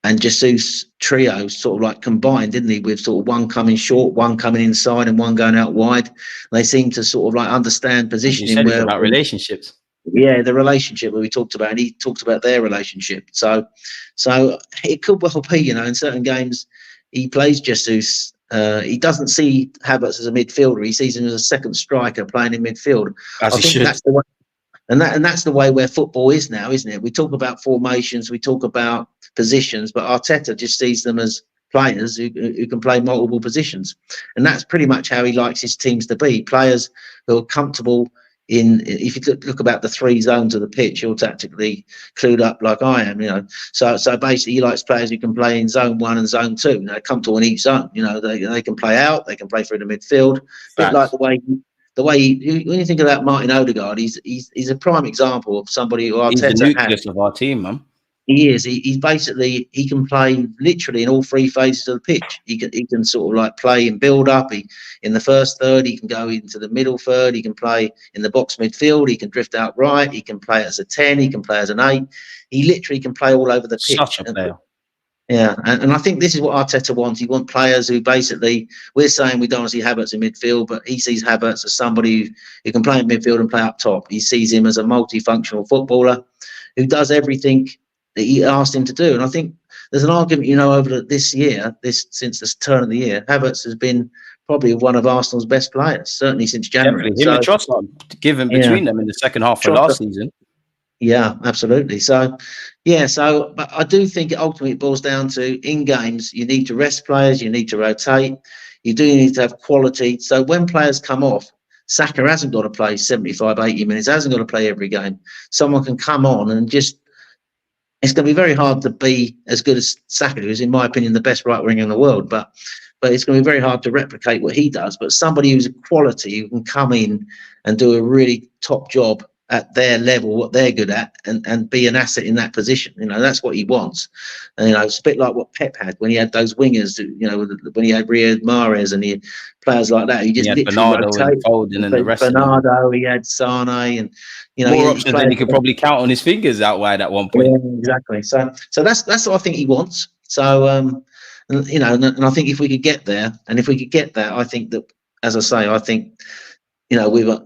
and Jesus trio sort of like combined, didn't he? With sort of one coming short, one coming inside, and one going out wide. They seem to sort of like understand positioning. You said it's about relationships. Yeah, the relationship that we talked about, and he talked about their relationship. So it could well be, you know, in certain games he plays Jesus. He doesn't see Havertz as a midfielder. He sees him as a second striker playing in midfield. As he should. That's the way. And that's the way where football is now, isn't it? We talk about formations, we talk about positions, but Arteta just sees them as players who can play multiple positions. And that's pretty much how he likes his teams to be. Players who are comfortable in, if you look about the 3 zones of the pitch, you're tactically clued up like I am, you know. So basically he likes players who can play in zone 1 and zone 2, you know, comfortable in each zone. You know, they can play out, they can play through the midfield. A bit like the way when you think about Martin Odegaard, he's a prime example of somebody who Arteta He's the nucleus of our team, man. He is. He's basically, he can play literally in all 3 phases of the pitch. He can sort of like play in build up. In the first third, he can go into the middle third. He can play in the box midfield. He can drift out right. He can play as a 10. He can play as an 8. He literally can play all over the pitch. Such a player. Yeah, and I think this is what Arteta wants. He wants players who basically, we're saying we don't want to see Havertz in midfield, but he sees Havertz as somebody who can play in midfield and play up top. He sees him as a multifunctional footballer who does everything that he asked him to do. And I think there's an argument, you know, over this year, since the turn of the year, Havertz has been probably one of Arsenal's best players, certainly since January. Definitely. Him and Trossard given between them in the second half of last season. Yeah, absolutely. But I do think it ultimately boils down to, in games, you need to rest players, you need to rotate, you do need to have quality. So when players come off, Saka hasn't got to play 75, 80 minutes, hasn't got to play every game. Someone can come on and just, it's going to be very hard to be as good as Saka, who is, in my opinion, the best right winger in the world. But it's going to be very hard to replicate what he does. But somebody who's a quality, who can come in and do a really top job at their level, what they're good at, and be an asset in that position. You know, that's what he wants. And, you know, it's a bit like what Pep had when he had those wingers, you know, when he had Riyad Mahrez and he had players like that. He just literally Bernardo and Foden and the rest Bernardo, he had Sane, and, you know, more options than he could probably count on his fingers out wide at one point. Yeah, exactly. So that's what I think he wants. So, you know, and I think if we could get there, I think that, as I say, I think, you know, we've got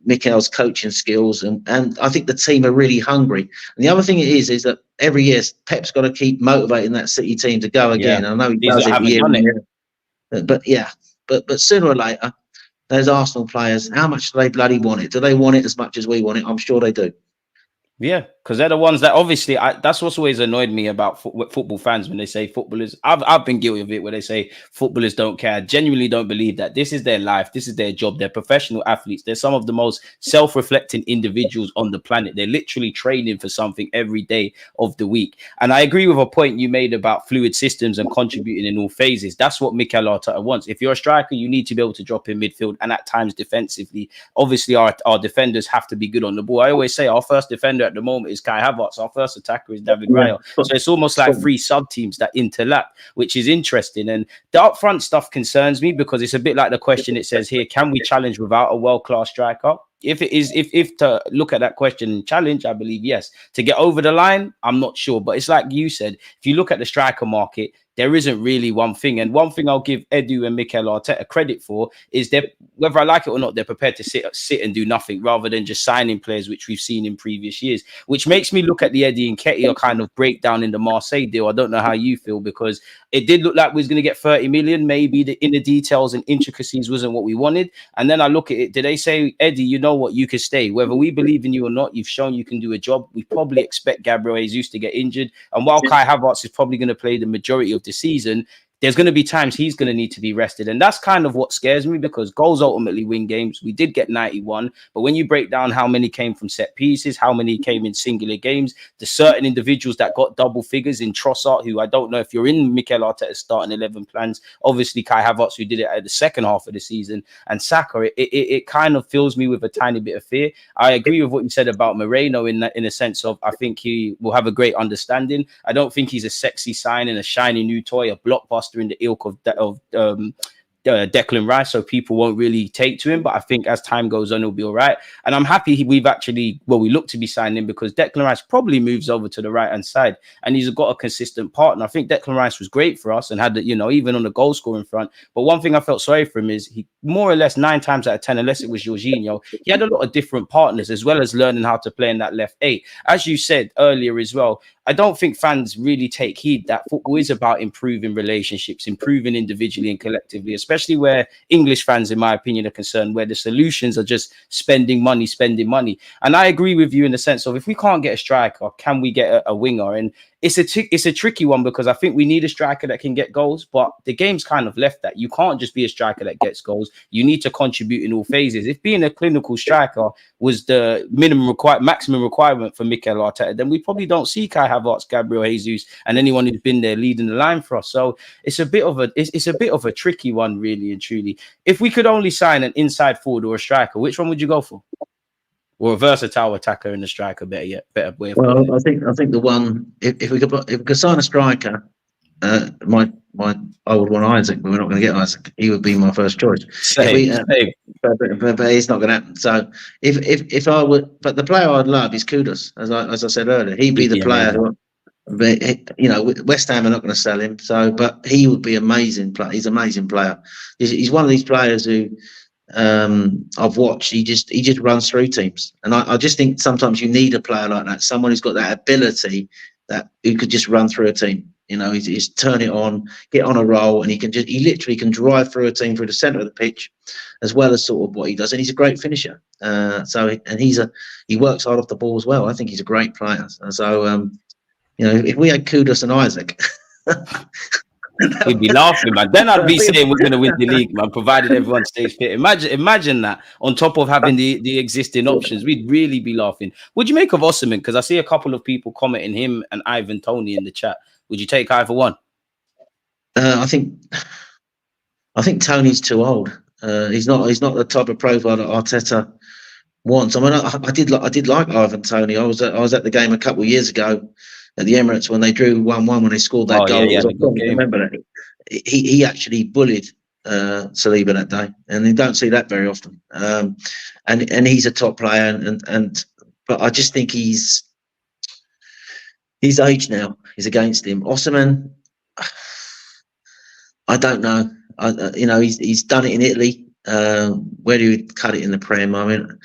Mikel's coaching skills, and I think the team are really hungry. And the other thing is that every year Pep's got to keep motivating that City team to go again. Yeah. I know he does it every year. But sooner or later, those Arsenal players, how much do they bloody want it? Do they want it as much as we want it? I'm sure they do. Yeah, because they're the ones that obviously, that's what's always annoyed me about football fans when they say footballers. I've been guilty of it where they say footballers don't care. I genuinely don't believe that. This is their life. This is their job. They're professional athletes. They're some of the most self-reflecting individuals on the planet. They're literally training for something every day of the week. And I agree with a point you made about fluid systems and contributing in all phases. That's what Mikel Arteta wants. If you're a striker, you need to be able to drop in midfield and at times defensively. Obviously, our defenders have to be good on the ball. I always say our first defender at the moment is Kai Havertz. Our first attacker is David Raya. So it's almost like 3 sub-teams that interlap, which is interesting. And the upfront stuff concerns me because it's a bit like the question it says here, can we challenge without a world-class striker? If it is, if to look at that question and challenge, I believe yes. To get over the line, I'm not sure. But it's like you said, if you look at the striker market, there isn't really one thing. And one thing I'll give Edu and Mikel Arteta credit for is that whether I like it or not, they're prepared to sit and do nothing rather than just signing players, which we've seen in previous years, which makes me look at the Eddie and Nketiah kind of breakdown in the Marseille deal. I don't know how you feel, because it did look like we was going to get 30 million. Maybe the inner details and intricacies wasn't what we wanted. And then I look at it. Did they say, Eddie, you know what, you can stay. Whether we believe in you or not, you've shown you can do a job. We probably expect Gabriel Jesus to get injured. And while Kai Havertz is probably going to play the majority of the season, there's going to be times he's going to need to be rested. And that's kind of what scares me, because goals ultimately win games. We did get 91, but when you break down how many came from set pieces, how many came in singular games, the certain individuals that got double figures in Trossard, who I don't know if you're in Mikel Arteta's starting 11 plans, obviously Kai Havertz, who did it at the second half of the season, and Saka, it kind of fills me with a tiny bit of fear. I agree with what you said about Merino in a sense of, I think he will have a great understanding. I don't think he's a sexy signing, a shiny new toy, a blockbuster in the ilk of Declan Rice, so people won't really take to him. But I think as time goes on, he'll be all right. And I'm happy we look to be signing him, because Declan Rice probably moves over to the right hand side, and he's got a consistent partner. I think Declan Rice was great for us and had even on the goal scoring front. But one thing I felt sorry for him is he more or less 9 times out of 10, unless it was Jorginho, he had a lot of different partners, as well as learning how to play in that left 8. As you said earlier as well, I don't think fans really take heed that football is about improving relationships, improving individually and collectively, especially where English fans, in my opinion, are concerned, where the solutions are just spending money. And I agree with you in the sense of, if we can't get a striker, can we get a winger? And it's a tricky one, because I think we need a striker that can get goals, but the game's kind of left that. You can't just be a striker that gets goals. You need to contribute in all phases. If being a clinical striker was the maximum requirement for Mikel Arteta, then we probably don't see Kai Havertz, Gabriel Jesus, and anyone who's been there leading the line for us. So it's a bit of a tricky one, really and truly. If we could only sign an inside forward or a striker, which one would you go for? Or a versatile attacker and a striker, better way of putting it. I think the one, if we could sign a striker, I would want Isaac, but we're not going to get Isaac. He would be my first choice. Same. But it's not going to happen. So if I would, but the player I'd love is Kudus, as I said earlier. He'd be the player who, West Ham are not going to sell him. So, but he would be amazing. He's an amazing player. He's one of these players who I've watched. He just runs through teams, and I just think sometimes you need a player like that, someone who's got that ability, who could just run through a team. He's turn it on, get on a roll, and he literally can drive through a team through the centre of the pitch, as well as sort of what he does. And he's a great finisher. He works hard off the ball as well. I think he's a great player. So if we had Kudus and Isaac, we'd be laughing, man. Then I'd be saying we're going to win the league, man, provided everyone stays fit. Imagine that on top of having the existing options, we'd really be laughing. What'd you make of Osimhen? Because I see a couple of people commenting him and Ivan Toney in the chat. Would you take either one? I think Tony's too old. He's not the type of profile that Arteta wants. I mean, I did like Ivan Toney. I was at the game a couple of years ago at the Emirates when they drew 1-1 when they scored that goal. I remember that. He actually bullied Saliba that day, and you don't see that very often. And he's a top player, but I just think his age now is against him. Osimhen, I don't know. He's done it in Italy. Where do you cut it in the Prem? I mean,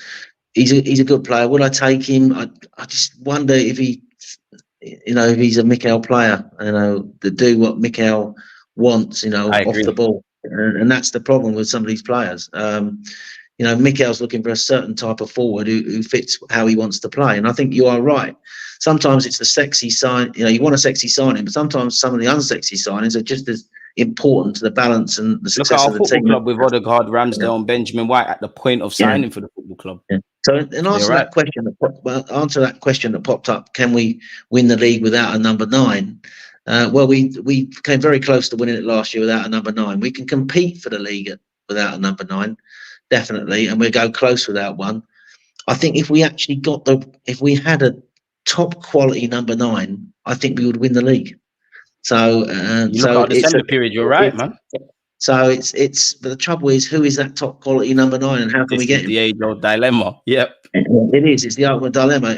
he's a good player. Would I take him? I just wonder if he's a Mikel player. To do what Mikel wants. Off the ball, and that's the problem with some of these players. Mikel's looking for a certain type of forward who fits how he wants to play, and I think you are right. Sometimes it's the sexy sign. You want a sexy signing, but sometimes some of the unsexy signings are just as important to the balance and the success of the team. Look at our football club with Odegaard, Ramsdale, and Benjamin White at the point of signing for the football club. Yeah. So, in answer to that question that popped up, can we win the league without a number 9? Well, we came very close to winning it last year without a number 9. We can compete for the league without a number 9, definitely, and we'll go close without one. I think if we had a top quality number 9, I think we would win the league. So, look at the December period. You're right, man. So but the trouble is, who is that top quality number 9, and how can we get him? The age-old dilemma. Yep, it is. It's the ultimate dilemma.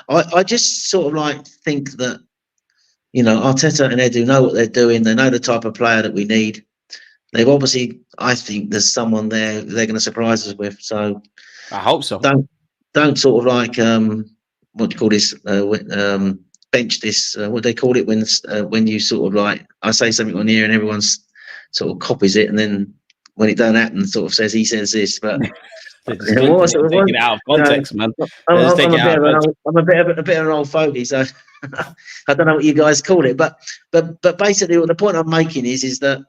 I just sort of think that Arteta and Edu know what they're doing. They know the type of player that we need. They've obviously, I think there's someone there they're going to surprise us with. So I hope so. Don't sort of what do you call this? Bench this. What do they call it when you sort of I say something on here and everyone's sort of copies it, and then when it don't happen, sort of says he says this. But Just taking it out of context, man. I'm a bit of an old fogey, so I don't know what you guys call it, but basically, the point I'm making is that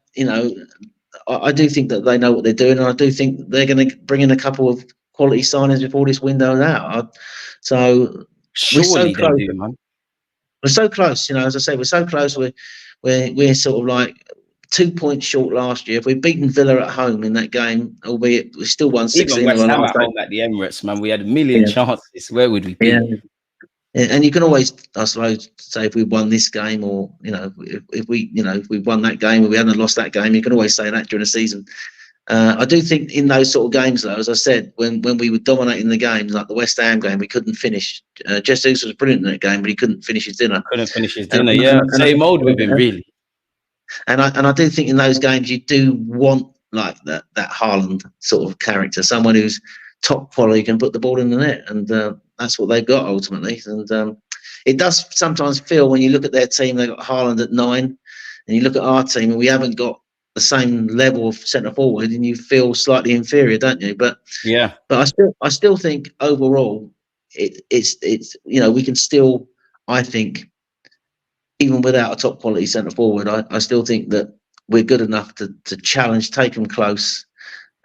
I do think that they know what they're doing, and I do think they're going to bring in a couple of quality signings before this window's out. So surely they do, man. We're so close, as I say, we're so close. We're sort of like 2 points short last year. If we'd beaten Villa at home in that game, albeit we still won 16 West Ham at home at the Emirates, man, we had a million chances. Where would we be? Yeah. And you can always, I suppose, say if we won this game, or if we won that game, or we hadn't lost that game, you can always say that during the season. I do think in those sort of games, though, as I said, when we were dominating the games, like the West Ham game, we couldn't finish. Jesus was brilliant in that game, but he couldn't finish his dinner. Same old with him, really. And I do think in those games you do want like that Haaland sort of character, someone who's top quality, can put the ball in the net, and that's what they've got ultimately. And it does sometimes feel, when you look at their team, they've got Haaland at 9, and you look at our team and we haven't got the same level of centre forward, and you feel slightly inferior, don't you? But I still think overall it's we can still, I think, even without a top quality centre forward, I still think that we're good enough to challenge, take them close,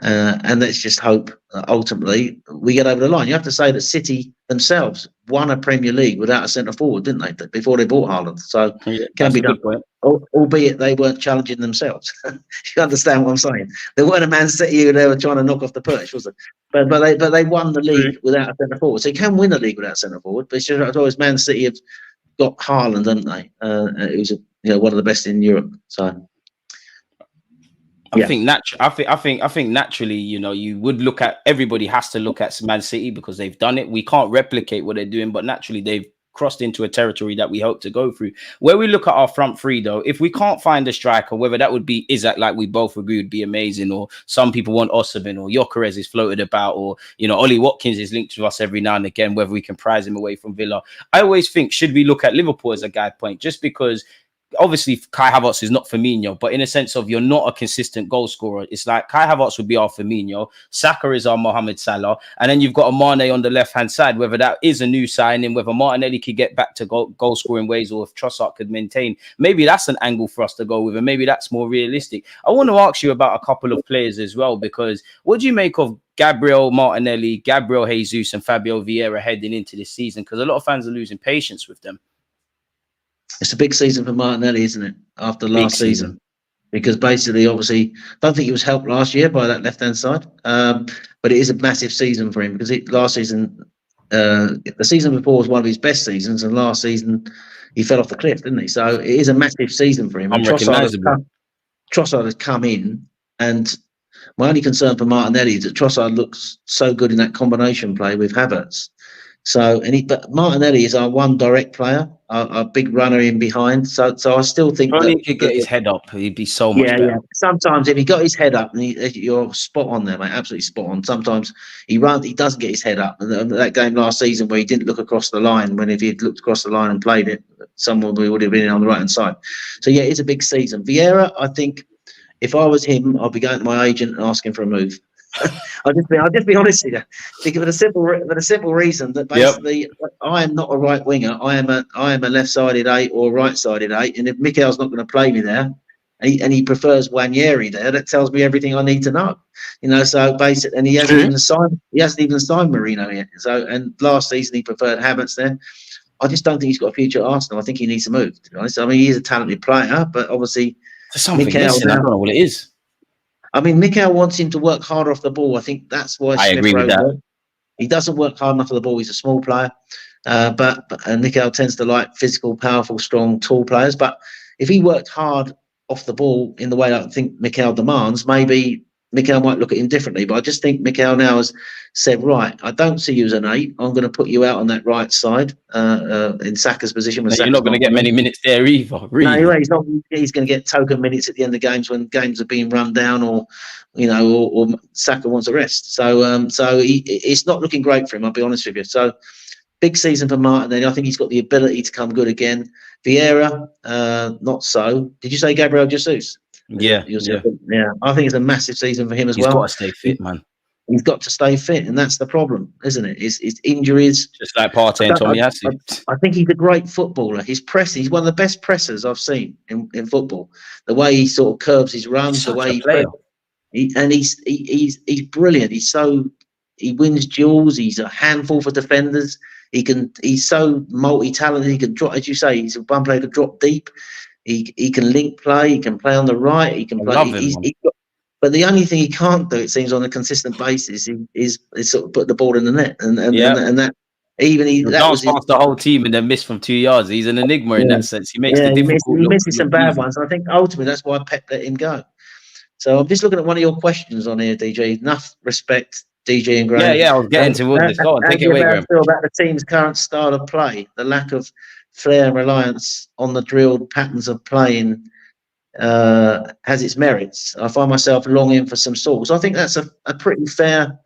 and let's just hope ultimately we get over the line. You have to say that City themselves won a Premier League without a centre forward, didn't they, before they bought Haaland? So can be done, albeit they weren't challenging themselves. You understand what I'm saying? There weren't a Man City who they were trying to knock off the perch, was it? But they won the league without a centre forward. So you can win a league without a centre forward. But it's just always Man City have got Haaland, haven't they? Who's one of the best in Europe. So I think naturally, you would look at, everybody has to look at Man City because they've done it. We can't replicate what they're doing, but naturally they've crossed into a territory that we hope to go through. Where we look at our front three, though, if we can't find a striker, whether that would be Isaac, like we both agree would be amazing, or some people want Osimhen, or Gyökeres is floated about, or Ollie Watkins is linked to us every now and again, whether we can prize him away from Villa. I always think, should we look at Liverpool as a guide point, just because obviously Kai Havertz is not Firmino, but in a sense of, you're not a consistent goal scorer. It's like Kai Havertz would be our Firmino, Saka is our Mohamed Salah, and then you've got a Mane on the left-hand side, whether that is a new signing, whether Martinelli could get back to goal scoring ways, or if Trossard could maintain. Maybe that's an angle for us to go with, and maybe that's more realistic. I want to ask you about a couple of players as well, because what do you make of Gabriel Martinelli, Gabriel Jesus, and Fabio Vieira heading into this season? Because a lot of fans are losing patience with them. It's a big season for Martinelli, isn't it? After last season, because basically, obviously, I don't think he was helped last year by that left-hand side, but it is a massive season for him, because last season, the season before was one of his best seasons, and last season he fell off the cliff, didn't he? So it is a massive season for him. And Trossard has come in, and my only concern for Martinelli is that Trossard looks so good in that combination play with Havertz. So, but Martinelli is our one direct player, our big runner in behind. So I still think that he could get his head up, he'd be so much better. Yeah. Sometimes if he got his head up, and you're spot on there, mate, absolutely spot on. Sometimes he doesn't get his head up. And that game last season where he didn't look across the line, when if he had looked across the line and played it, someone would have been on the right hand side. So yeah, it's a big season. Vieira, I think, if I was him, I'd be going to my agent and asking for a move. I'll just be honest with you, because for the simple reason that basically I am not a right winger. I am a left-sided 8 or right-sided 8, and if Mikel's not going to play me there, and he prefers Wanyeri there, that tells me everything I need to know. So basically, and he hasn't even signed Merino yet. So, and last season he preferred Havertz there. I just don't think he's got a future at Arsenal. I think he needs to move, to be honest. I mean, he is a talented player, but obviously Mikel, I don't know what it is. I mean, Mikel wants him to work harder off the ball. I think that's why I agree with that. He doesn't work hard enough off the ball. He's a small player, but Mikel tends to like physical, powerful, strong, tall players. But if he worked hard off the ball in the way I think Mikel demands, maybe Mikel might look at him differently. But I just think Mikel now has said, right, I don't see you as an 8. I'm going to put you out on that right side in Saka's position. You're not going to get many minutes there either. Really. No, he's not. He's going to get token minutes at the end of games when games are being run down, or Saka wants a rest. So it's not looking great for him. I'll be honest with you. So big season for Martin. I think he's got the ability to come good again. Vieira, not so. Did you say Gabriel Jesus? Yeah. I think it's a massive season for him as well. He's got to stay fit, man. He's got to stay fit, and that's the problem, isn't it? It's injuries. Just like Partey and Tommy Hassie. I think he's a great footballer. His pressing, he's one of the best pressers I've seen in football. The way he sort of curbs his runs, the way he's brilliant. He wins duels. He's a handful for defenders. He's so multi-talented. He can drop, as you say, he's one player to drop deep. He can link play. He can play on the right. He can play. But the only thing he can't do, it seems, on a consistent basis, is sort of put the ball in the net, and that even that was past the whole team and then missed from 2 yards. He's an enigma in that sense. He makes the difficult. He misses some bad ones, and I think ultimately that's why Pep let him go. So I'm just looking at one of your questions on here, DJ. Enough respect, DJ and Graham. Yeah, I was getting towards this. Go on, take it away, Graham. Feel about the team's current style of play, the lack of flair and reliance on the drilled patterns of playing. Has its merits. I find myself longing for some sauce. I think that's a pretty fair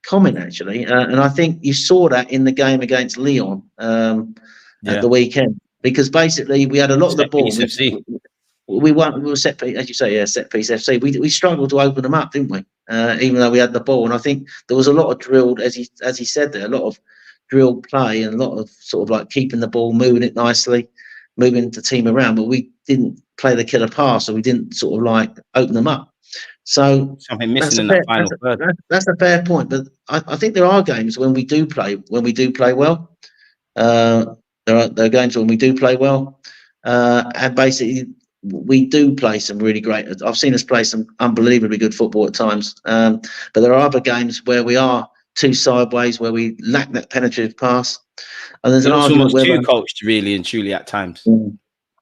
comment, actually, and I think you saw that in the game against Lyon at the weekend, because basically we had a lot of the ball. We were set piece, as you say, set piece FC. We struggled to open them up, didn't we? Even though we had the ball, and I think there was a lot of drilled, as he said there, a lot of drilled play and a lot of sort of like keeping the ball, moving it nicely, moving the team around, but we didn't play the killer pass, or we didn't sort of like open them up. So something missing in that final third. That's a fair point, but I think there are games when we do play well. There are games when we do play well, and basically we do play some really great. I've seen us play some unbelievably good football at times, but there are other games where we are too sideways, where we lack that penetrative pass. And there's an argument where too coached, really and truly, at times.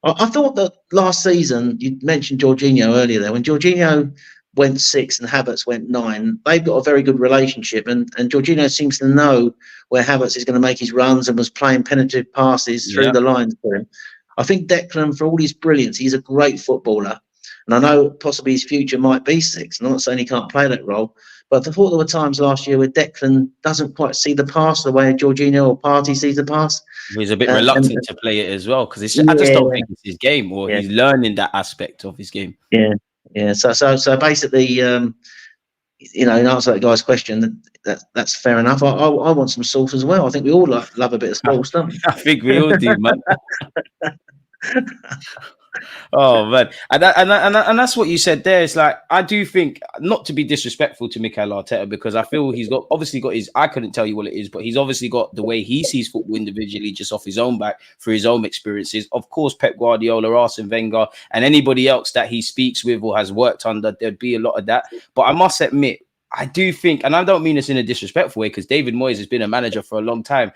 I thought that last season, you mentioned Jorginho earlier there, when Jorginho went 6 and Havertz went 9, they've got a very good relationship, and Jorginho seems to know where Havertz is going to make his runs and was playing penetrative passes through the lines for him. I think Declan, for all his brilliance, he's a great footballer, and I know possibly his future might be 6. I'm not saying he can't play that role, but I thought there were times last year where Declan doesn't quite see the pass the way Jorginho or Partey sees the pass. He's a bit reluctant to play it as well, because I just don't think it's his game, or he's learning that aspect of his game. Yeah. So basically, in answer to that guy's question, that's fair enough. I want some sauce as well. I think we all love a bit of sauce, don't we? I think we all do, man. Oh man, and that's what you said there. It's like, I do think, not to be disrespectful to Mikel Arteta, because I feel he's obviously got his, I couldn't tell you what it is, but he's obviously got the way he sees football individually, just off his own back, through his own experiences. Of course, Pep Guardiola, Arsene Wenger, and anybody else that he speaks with or has worked under, there'd be a lot of that. But I must admit, I do think, and I don't mean this in a disrespectful way, because David Moyes has been a manager for a long time,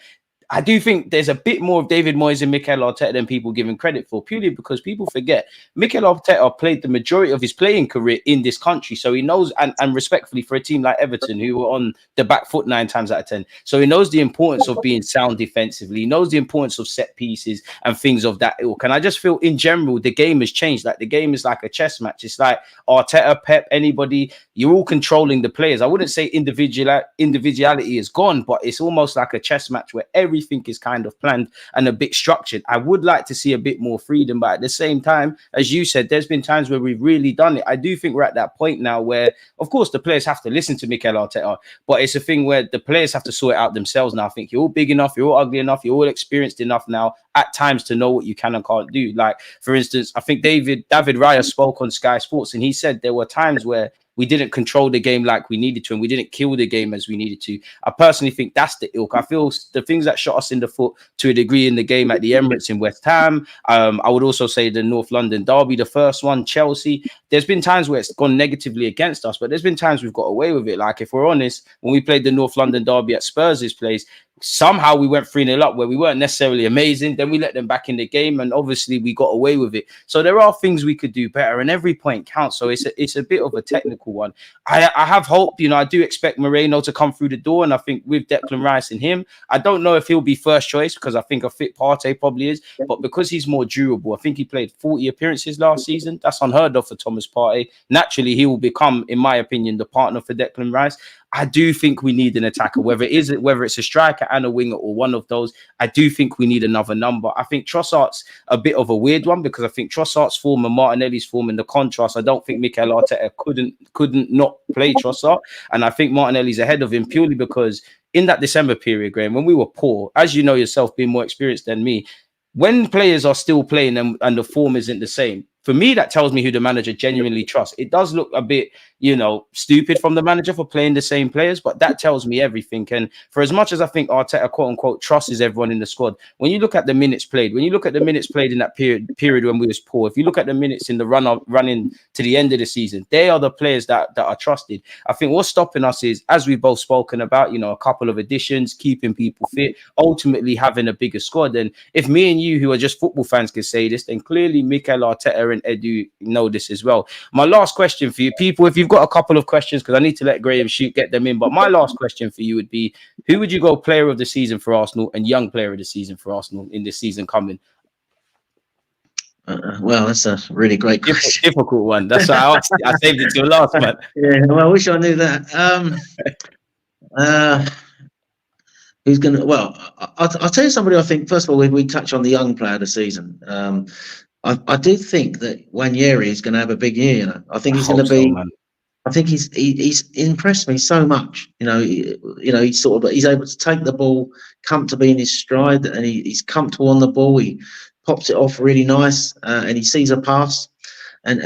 I do think there's a bit more of David Moyes and Mikel Arteta than people give him credit for, purely because people forget Mikel Arteta played the majority of his playing career in this country. So he knows, and respectfully, for a team like Everton, who were on the back foot 9 times out of 10. So he knows the importance of being sound defensively. He knows the importance of set pieces and things of that ilk. And I just feel in general, the game has changed. Like, the game is like a chess match. It's like Arteta, Pep, anybody, you're all controlling the players. I wouldn't say individuality is gone, but it's almost like a chess match where everything is kind of planned and a bit structured. I would like to see a bit more freedom, but at the same time, as you said, there's been times where we've really done it. I do think we're at that point now where, of course, the players have to listen to Mikel Arteta, but it's a thing where the players have to sort it out themselves now. I think you're all big enough, you're all ugly enough, you're all experienced enough now at times to know what you can and can't do. Like, for instance, I think David Raya spoke on Sky Sports, and he said there were times where we didn't control the game like we needed to, and we didn't kill the game as we needed to. I personally think that's the ilk. I feel the things that shot us in the foot to a degree in the game at the Emirates in West Ham. I would also say the North London derby, the first one, Chelsea. There's been times where it's gone negatively against us, but there's been times we've got away with it. Like, if we're honest, when we played the North London derby at Spurs' place, somehow we went 3-0 up where we weren't necessarily amazing. Then we let them back in the game, and obviously we got away with it. So there are things we could do better, and every point counts. So it's a bit of a technical one. I have hope. I do expect Merino to come through the door, and I think with Declan Rice and him, I don't know if he'll be first choice, because I think a fit Partey probably is, but because he's more durable, I think he played 40 appearances last season. That's unheard of for Thomas Partey. Naturally, he will become, in my opinion, the partner for Declan Rice. I do think we need an attacker, whether it's a striker and a winger or one of those. I do think we need another number. I think Trossard's a bit of a weird one because I think Trossard's form and Martinelli's form, and the contrast, I don't think Mikel Arteta couldn't not play Trossard, and I think Martinelli's ahead of him purely because in that December period, Graham, when we were poor, as you know yourself, being more experienced than me, when players are still playing and the form isn't the same, for me, that tells me who the manager genuinely trusts. It does look a bit, stupid from the manager for playing the same players, but that tells me everything. And for as much as I think Arteta, quote unquote, trusts everyone in the squad, when you look at the minutes played, in that period when we was poor, if you look at the minutes in the running to the end of the season, they are the players that are trusted. I think what's stopping us is, as we've both spoken about, a couple of additions, keeping people fit, ultimately having a bigger squad. And if me and you, who are just football fans, can say this, then clearly Mikel Arteta and Edu know this as well. My last question for you, people, if you've got a couple of questions, because I need to let Graham get them in, but my last question for you would be, who would you go player of the season for Arsenal and young player of the season for Arsenal in this season coming? Well, that's a really great question. Difficult one. That's why I saved it to the last one. Yeah, well, I wish I knew that. Who's going to? Well, I'll tell you somebody. I think first of all, we touch on the young player of the season. I do think that Wanyeri is going to have a big year. I think he's going to be. I think he's impressed me so much. He's able to take the ball comfortably in his stride, and he's comfortable on the ball. He pops it off really nice, and he sees a pass, and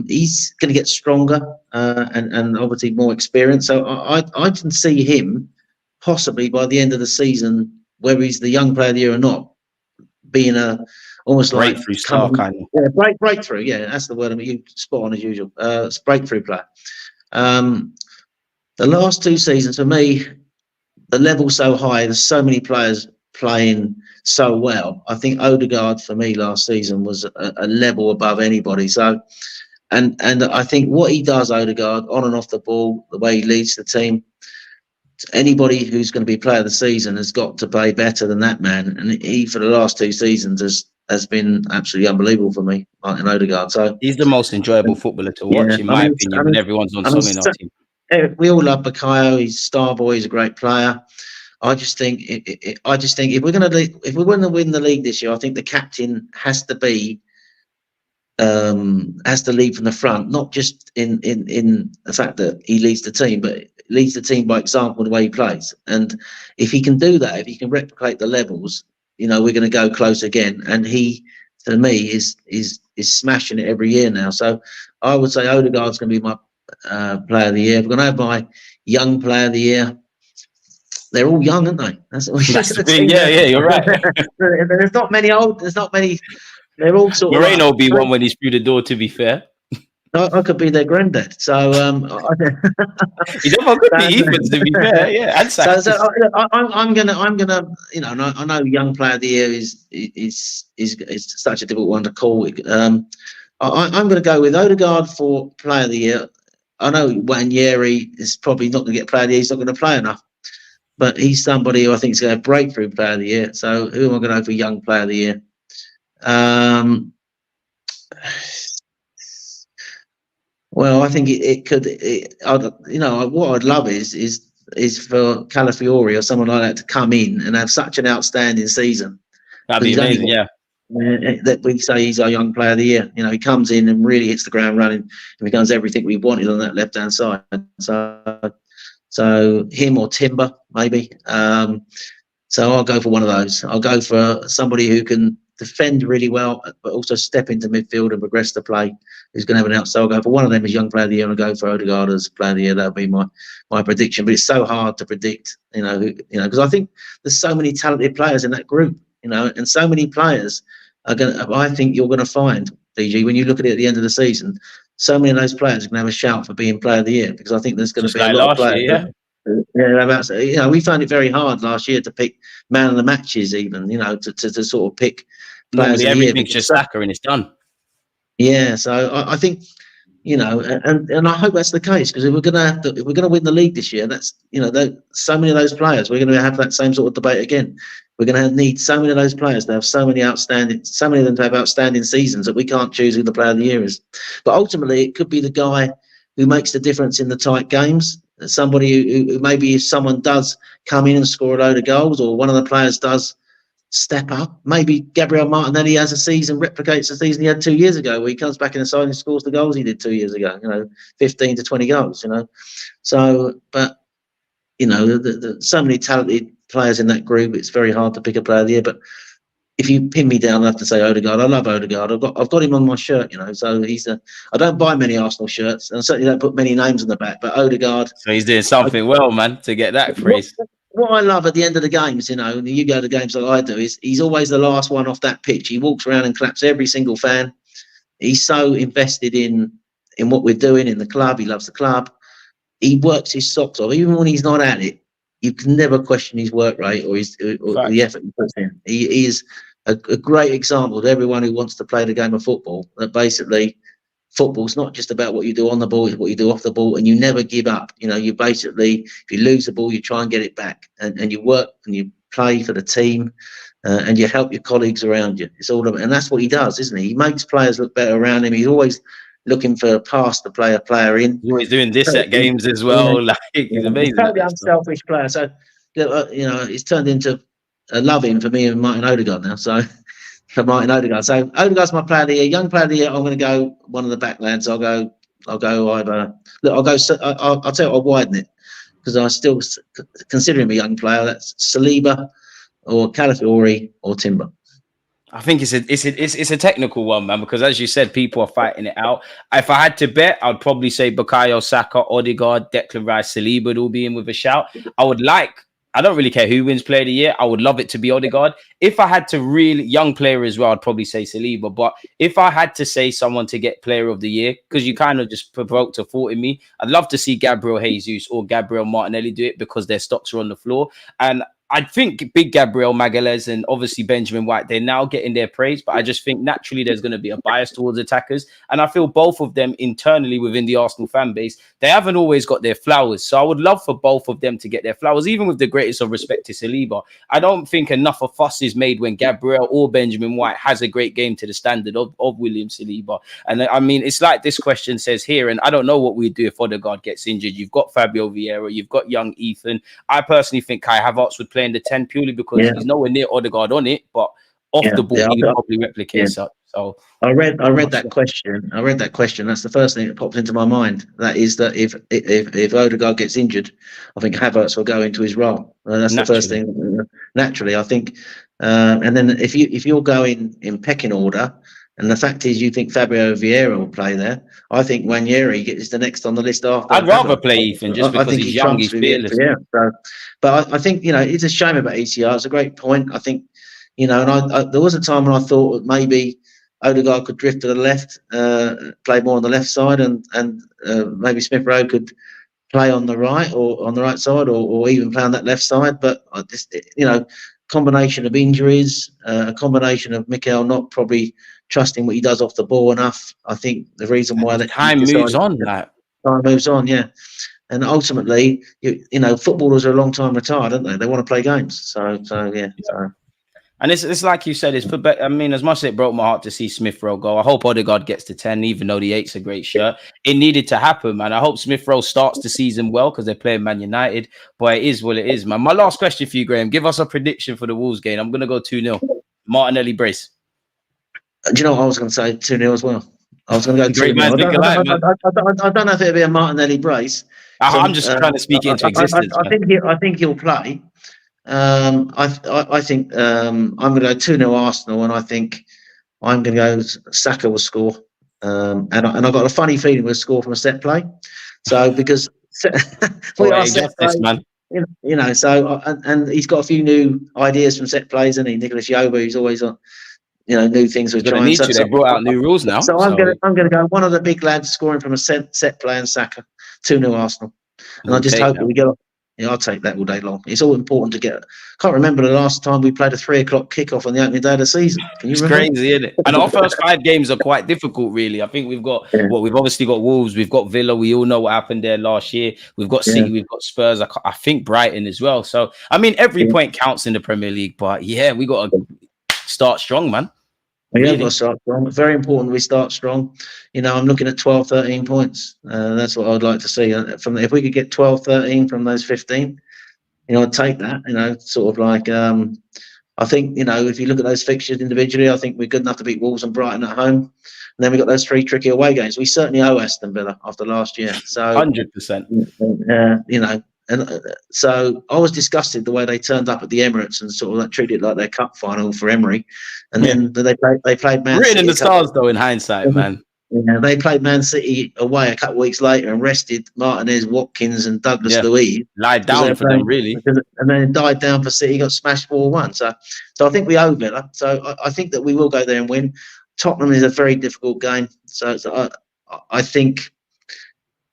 he's going to get stronger and obviously more experienced. So I can see him possibly by the end of the season, whether he's the young player of the year or not, being almost breakthrough star kind of. Yeah, breakthrough. Yeah, that's the word. I mean, you spot on as usual. It's breakthrough player. The last two seasons for me, the level's so high. There's so many players playing so well. I think Odegaard for me last season was a level above anybody. So, and I think what he does, Odegaard, on and off the ball, the way he leads the team. Anybody who's going to be player of the season has got to play better than that man, and he for the last two seasons has been absolutely unbelievable for me, Martin Odegaard. So he's the most enjoyable footballer to watch, in my opinion. When everyone's on song in our team. We all love Bukayo. He's star boy. He's a great player. I just think if we're going to win the league this year, I think the captain has to lead from the front, not just in the fact that he leads the team, but leads the team by example the way he plays. And if he can do that, if he can replicate the levels, we're going to go close again. And he, to me, is smashing it every year now. So I would say Odegaard's going to be my player of the year. If we're going to have my young player of the year, they're all young, aren't they? That's the thing. Yeah, you're right. There's not many old. There's not many. They're all sort of. Merino will be one when he's through the door. To be fair, I could be their granddad. So he could be Ethan's. To be fair, yeah. And so I'm gonna. I know young player of the year is such a difficult one to call. I'm gonna go with Odegaard for player of the year. I know Wanyeri is probably not gonna get player of the year. He's not going to play enough. But he's somebody who I think is going to have breakthrough player of the year. So who am I going to have for young player of the year? Well, I think it could. What I'd love is for Calafiori or someone like that to come in and have such an outstanding season. That'd be amazing, yeah. That we say he's our young player of the year. He comes in and really hits the ground running and becomes everything we wanted on that left-hand side. So him or Timber, maybe. So I'll go for one of those. I'll go for somebody who can defend really well, but also step into midfield and progress the play, who's going to have an out. So I'll go for one of them as young player of the year, and I'll go for Odegaard as player of the year. That'll be my prediction. But it's so hard to predict, because I think there's so many talented players in that group, and so many players are going to, I think you're going to find, DG, when you look at it at the end of the season, so many of those players are going to have a shout for being player of the year, because I think there's going to be a lot of players. We found it very hard last year to pick man of the matches, even, to sort of pick players. Normally everything's just Saka and it's done. Yeah, so I think, and I hope that's the case, because if we're going to win the league this year, that's, so many of those players, we're going to have that same sort of debate again. We're going to need so many of those players to have so many of them to have outstanding seasons that we can't choose who the player of the year is. But ultimately, it could be the guy who makes the difference in the tight games. somebody who maybe if someone does come in and score a load of goals, or one of the players does step up, maybe Gabriel Martinelli has a season, replicates the season he had 2 years ago, where he comes back in the side and scores the goals he did 2 years ago, 15 to 20 goals, So, but, so many talented players in that group, it's very hard to pick a player of the year. But if you pin me down, I have to say Odegaard. I love Odegaard. I've got him on my shirt, so I don't buy many Arsenal shirts, and I certainly don't put many names on the back, but Odegaard. So he's doing something well, man, to get that praise. What I love at the end of the games, and you go to games like I do, is he's always the last one off that pitch. He walks around and claps every single fan. He's so invested in what we're doing in the club. He loves the club. He works his socks off, even when he's not at it. You can never question his work rate or the effort he puts in. He is a great example to everyone who wants to play the game of football. That basically, football's not just about what you do on the ball; it's what you do off the ball, and you never give up. You basically, if you lose the ball, you try and get it back, and you work and you play for the team, and you help your colleagues around you. It's all about, and that's what he does, isn't he? He makes players look better around him. He's always looking for a pass to play a player in. He's always doing this at games as well. He's amazing. He's a totally unselfish player. So, it's turned into a loving for me and Martin Odegaard now. So, for Martin Odegaard. So, Odegaard's my player of the year. Young player of the year, I'm going to go one of the back lads. I'll go either. Look, I'll tell you, I'll widen it, because I still consider him a young player. That's Saliba or Calafiori or Timber. I think it's a technical one, man, because as you said, people are fighting it out. If I had to bet, I'd probably say Bukayo Saka, Odegaard, Declan Rice, Saliba would all be in with a shout. I don't really care who wins player of the year. I would love it to be Odegaard. If I had to really, young player as well, I'd probably say Saliba. But if I had to say someone to get player of the year, because you kind of just provoked a thought in me, I'd love to see Gabriel Jesus or Gabriel Martinelli do it, because their stocks are on the floor. And I think big Gabriel Magalhaes and obviously Benjamin White, they're now getting their praise, but I just think naturally there's going to be a bias towards attackers. And I feel both of them internally within the Arsenal fan base, they haven't always got their flowers. So I would love for both of them to get their flowers, even with the greatest of respect to Saliba. I don't think enough of fuss is made when Gabriel or Benjamin White has a great game to the standard of William Saliba. And I mean, it's like this question says here, and I don't know what we'd do if Odegaard gets injured. You've got Fabio Vieira, you've got young Ethan. I personally think Kai Havertz would play in the 10 purely because he's nowhere near Odegaard on it, but off the ball he would probably replicate such. So I read that question. That's the first thing that popped into my mind. That is that if Odegaard gets injured, I think Havertz will go into his role. That's the first thing. Naturally, I think. And then if you're going in pecking order, and the fact is you think Fabio Vieira will play there, I think Nwaneri is the next on the list after. I'd rather play Ethan just because he's young, he's fearless. Yeah. So, but I think it's a shame about ECR. It's a great point. I think and I there was a time when I thought maybe Odegaard could drift to the left, play more on the left side, and maybe Smith Rowe could play on the right or on the right side, or even play on that left side. But I just combination of injuries, a combination of Mikel not probably trusting what he does off the ball enough. I think the reason why that time moves on, time moves on, yeah. And ultimately, footballers are a long time retired, aren't they? They want to play games. So yeah. So. And it's like you said, I mean, as much as it broke my heart to see Smith Rowe go, I hope Odegaard gets to 10, even though the 8's a great shirt. It needed to happen, man. I hope Smith Rowe starts the season well because they're playing Man United. But it is what it is, man. My last question for you, Graham. Give us a prediction for the Wolves game. I'm going to go 2-0. Martinelli brace. Do you know what I was going to say? 2-0 as well. I was going to go 2-0. I don't know if it'll be a Martinelli brace. I'm just trying to speak into existence. I think he'll play. I think I'm going to go 2-0 Arsenal, and I think I'm going to go Saka will score. And I've got a funny feeling we'll score from a set play. So because we are set play, man. So and he's got a few new ideas from set plays, and Nicholas Yoba, who's always on. New things we're trying. They brought out new rules now. So I'm going to go one of the big lads scoring from a set play and Saka, 2-0 Arsenal, and I just hope that we get. I'll take that all day long. It's all important to get. Can't remember the last time we played a 3 o'clock kickoff on the opening day of the season. Can you remember? It's crazy, isn't it? And our first 5 games are quite difficult, really. I think we've got we've obviously got Wolves, we've got Villa. We all know what happened there last year. We've got City, we've got Spurs. I think Brighton as well. So I mean, every point counts in the Premier League. But yeah, we got to start strong, man. We have Really? got to start strong. It's very important we start strong. You know, I'm looking at 12, 13 points. That's what I'd like to see. If we could get 12, 13 from those 15, you know, I'd take that. You know, sort of like I think, you know, if you look at those fixtures individually, I think we're good enough to beat Wolves and Brighton at home. And then we've got those 3 tricky away games. We certainly owe Aston Villa after last year. So, 100%. you know, and so I was disgusted the way they turned up at the Emirates and sort of like treated it like their cup final for Emery. And then they played Man Written City. in the stars, though, in hindsight, man. Yeah, they played Man City away a couple of weeks later and rested Martinez, Watkins, and Douglas Luiz. Lied down for them, really. And then it died down for City, got smashed 4-1. So I think we owe Villa. So I think that we will go there and win. Tottenham is a very difficult game. So I think,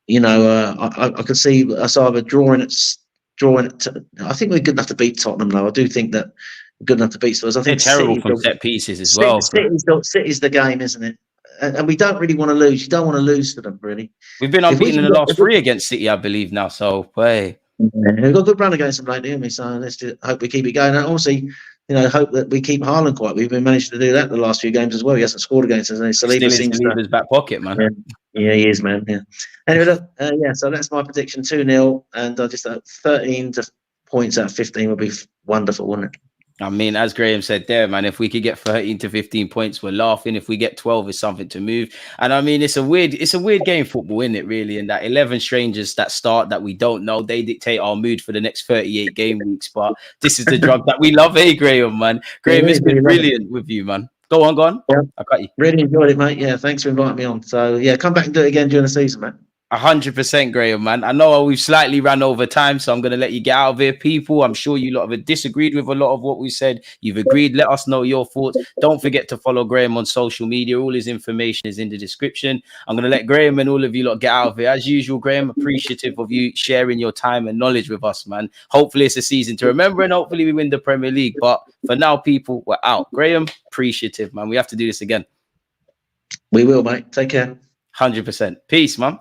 you know, I could see us either drawing it. I think we're good enough to beat Tottenham, though. I do think that we're good enough to beat Spurs. I think they're terrible from set pieces as well. City's the game, isn't it? And we don't really want to lose. You don't want to lose to them, really. We've been unbeaten in the last 3 against City, I believe, now. So, hey. We've got a good run against them lately, haven't we? So let's hope we keep it going. And also, you know, hope that we keep Haaland quiet. We've been managed to do that the last few games as well. He hasn't scored against us. Saliba seems in his back pocket, man. Yeah, he is, man. Yeah. Anyway, look, so that's my prediction: 2-0, and I just 13 points out of 15 would be wonderful, wouldn't it? I mean, as Graham said there, man, if we could get 13 to 15 points, we're laughing. If we get 12, it's something to move. And I mean, it's a weird game, football, isn't it, really? And that 11 strangers that start that we don't know, they dictate our mood for the next 38 game weeks. But this is the drug that we love, Graham, man. Graham, it's been brilliant with you, man. Go on. Yeah. I cut you. Really enjoyed it, mate. Yeah, thanks for inviting me on. So, yeah, come back and do it again during the season, mate. 100%, Graham, man. I know we've slightly ran over time, so I'm going to let you get out of here. People, I'm sure you lot have disagreed with a lot of what we said. You've agreed. Let us know your thoughts. Don't forget to follow Graham on social media. All his information is in the description. I'm going to let Graham and all of you lot get out of here. As usual, Graham, appreciative of you sharing your time and knowledge with us, man. Hopefully it's a season to remember, and hopefully we win the Premier League. But for now, people, we're out. Graham, appreciative, man. We have to do this again. We will, mate. Take care. 100%. Peace, man.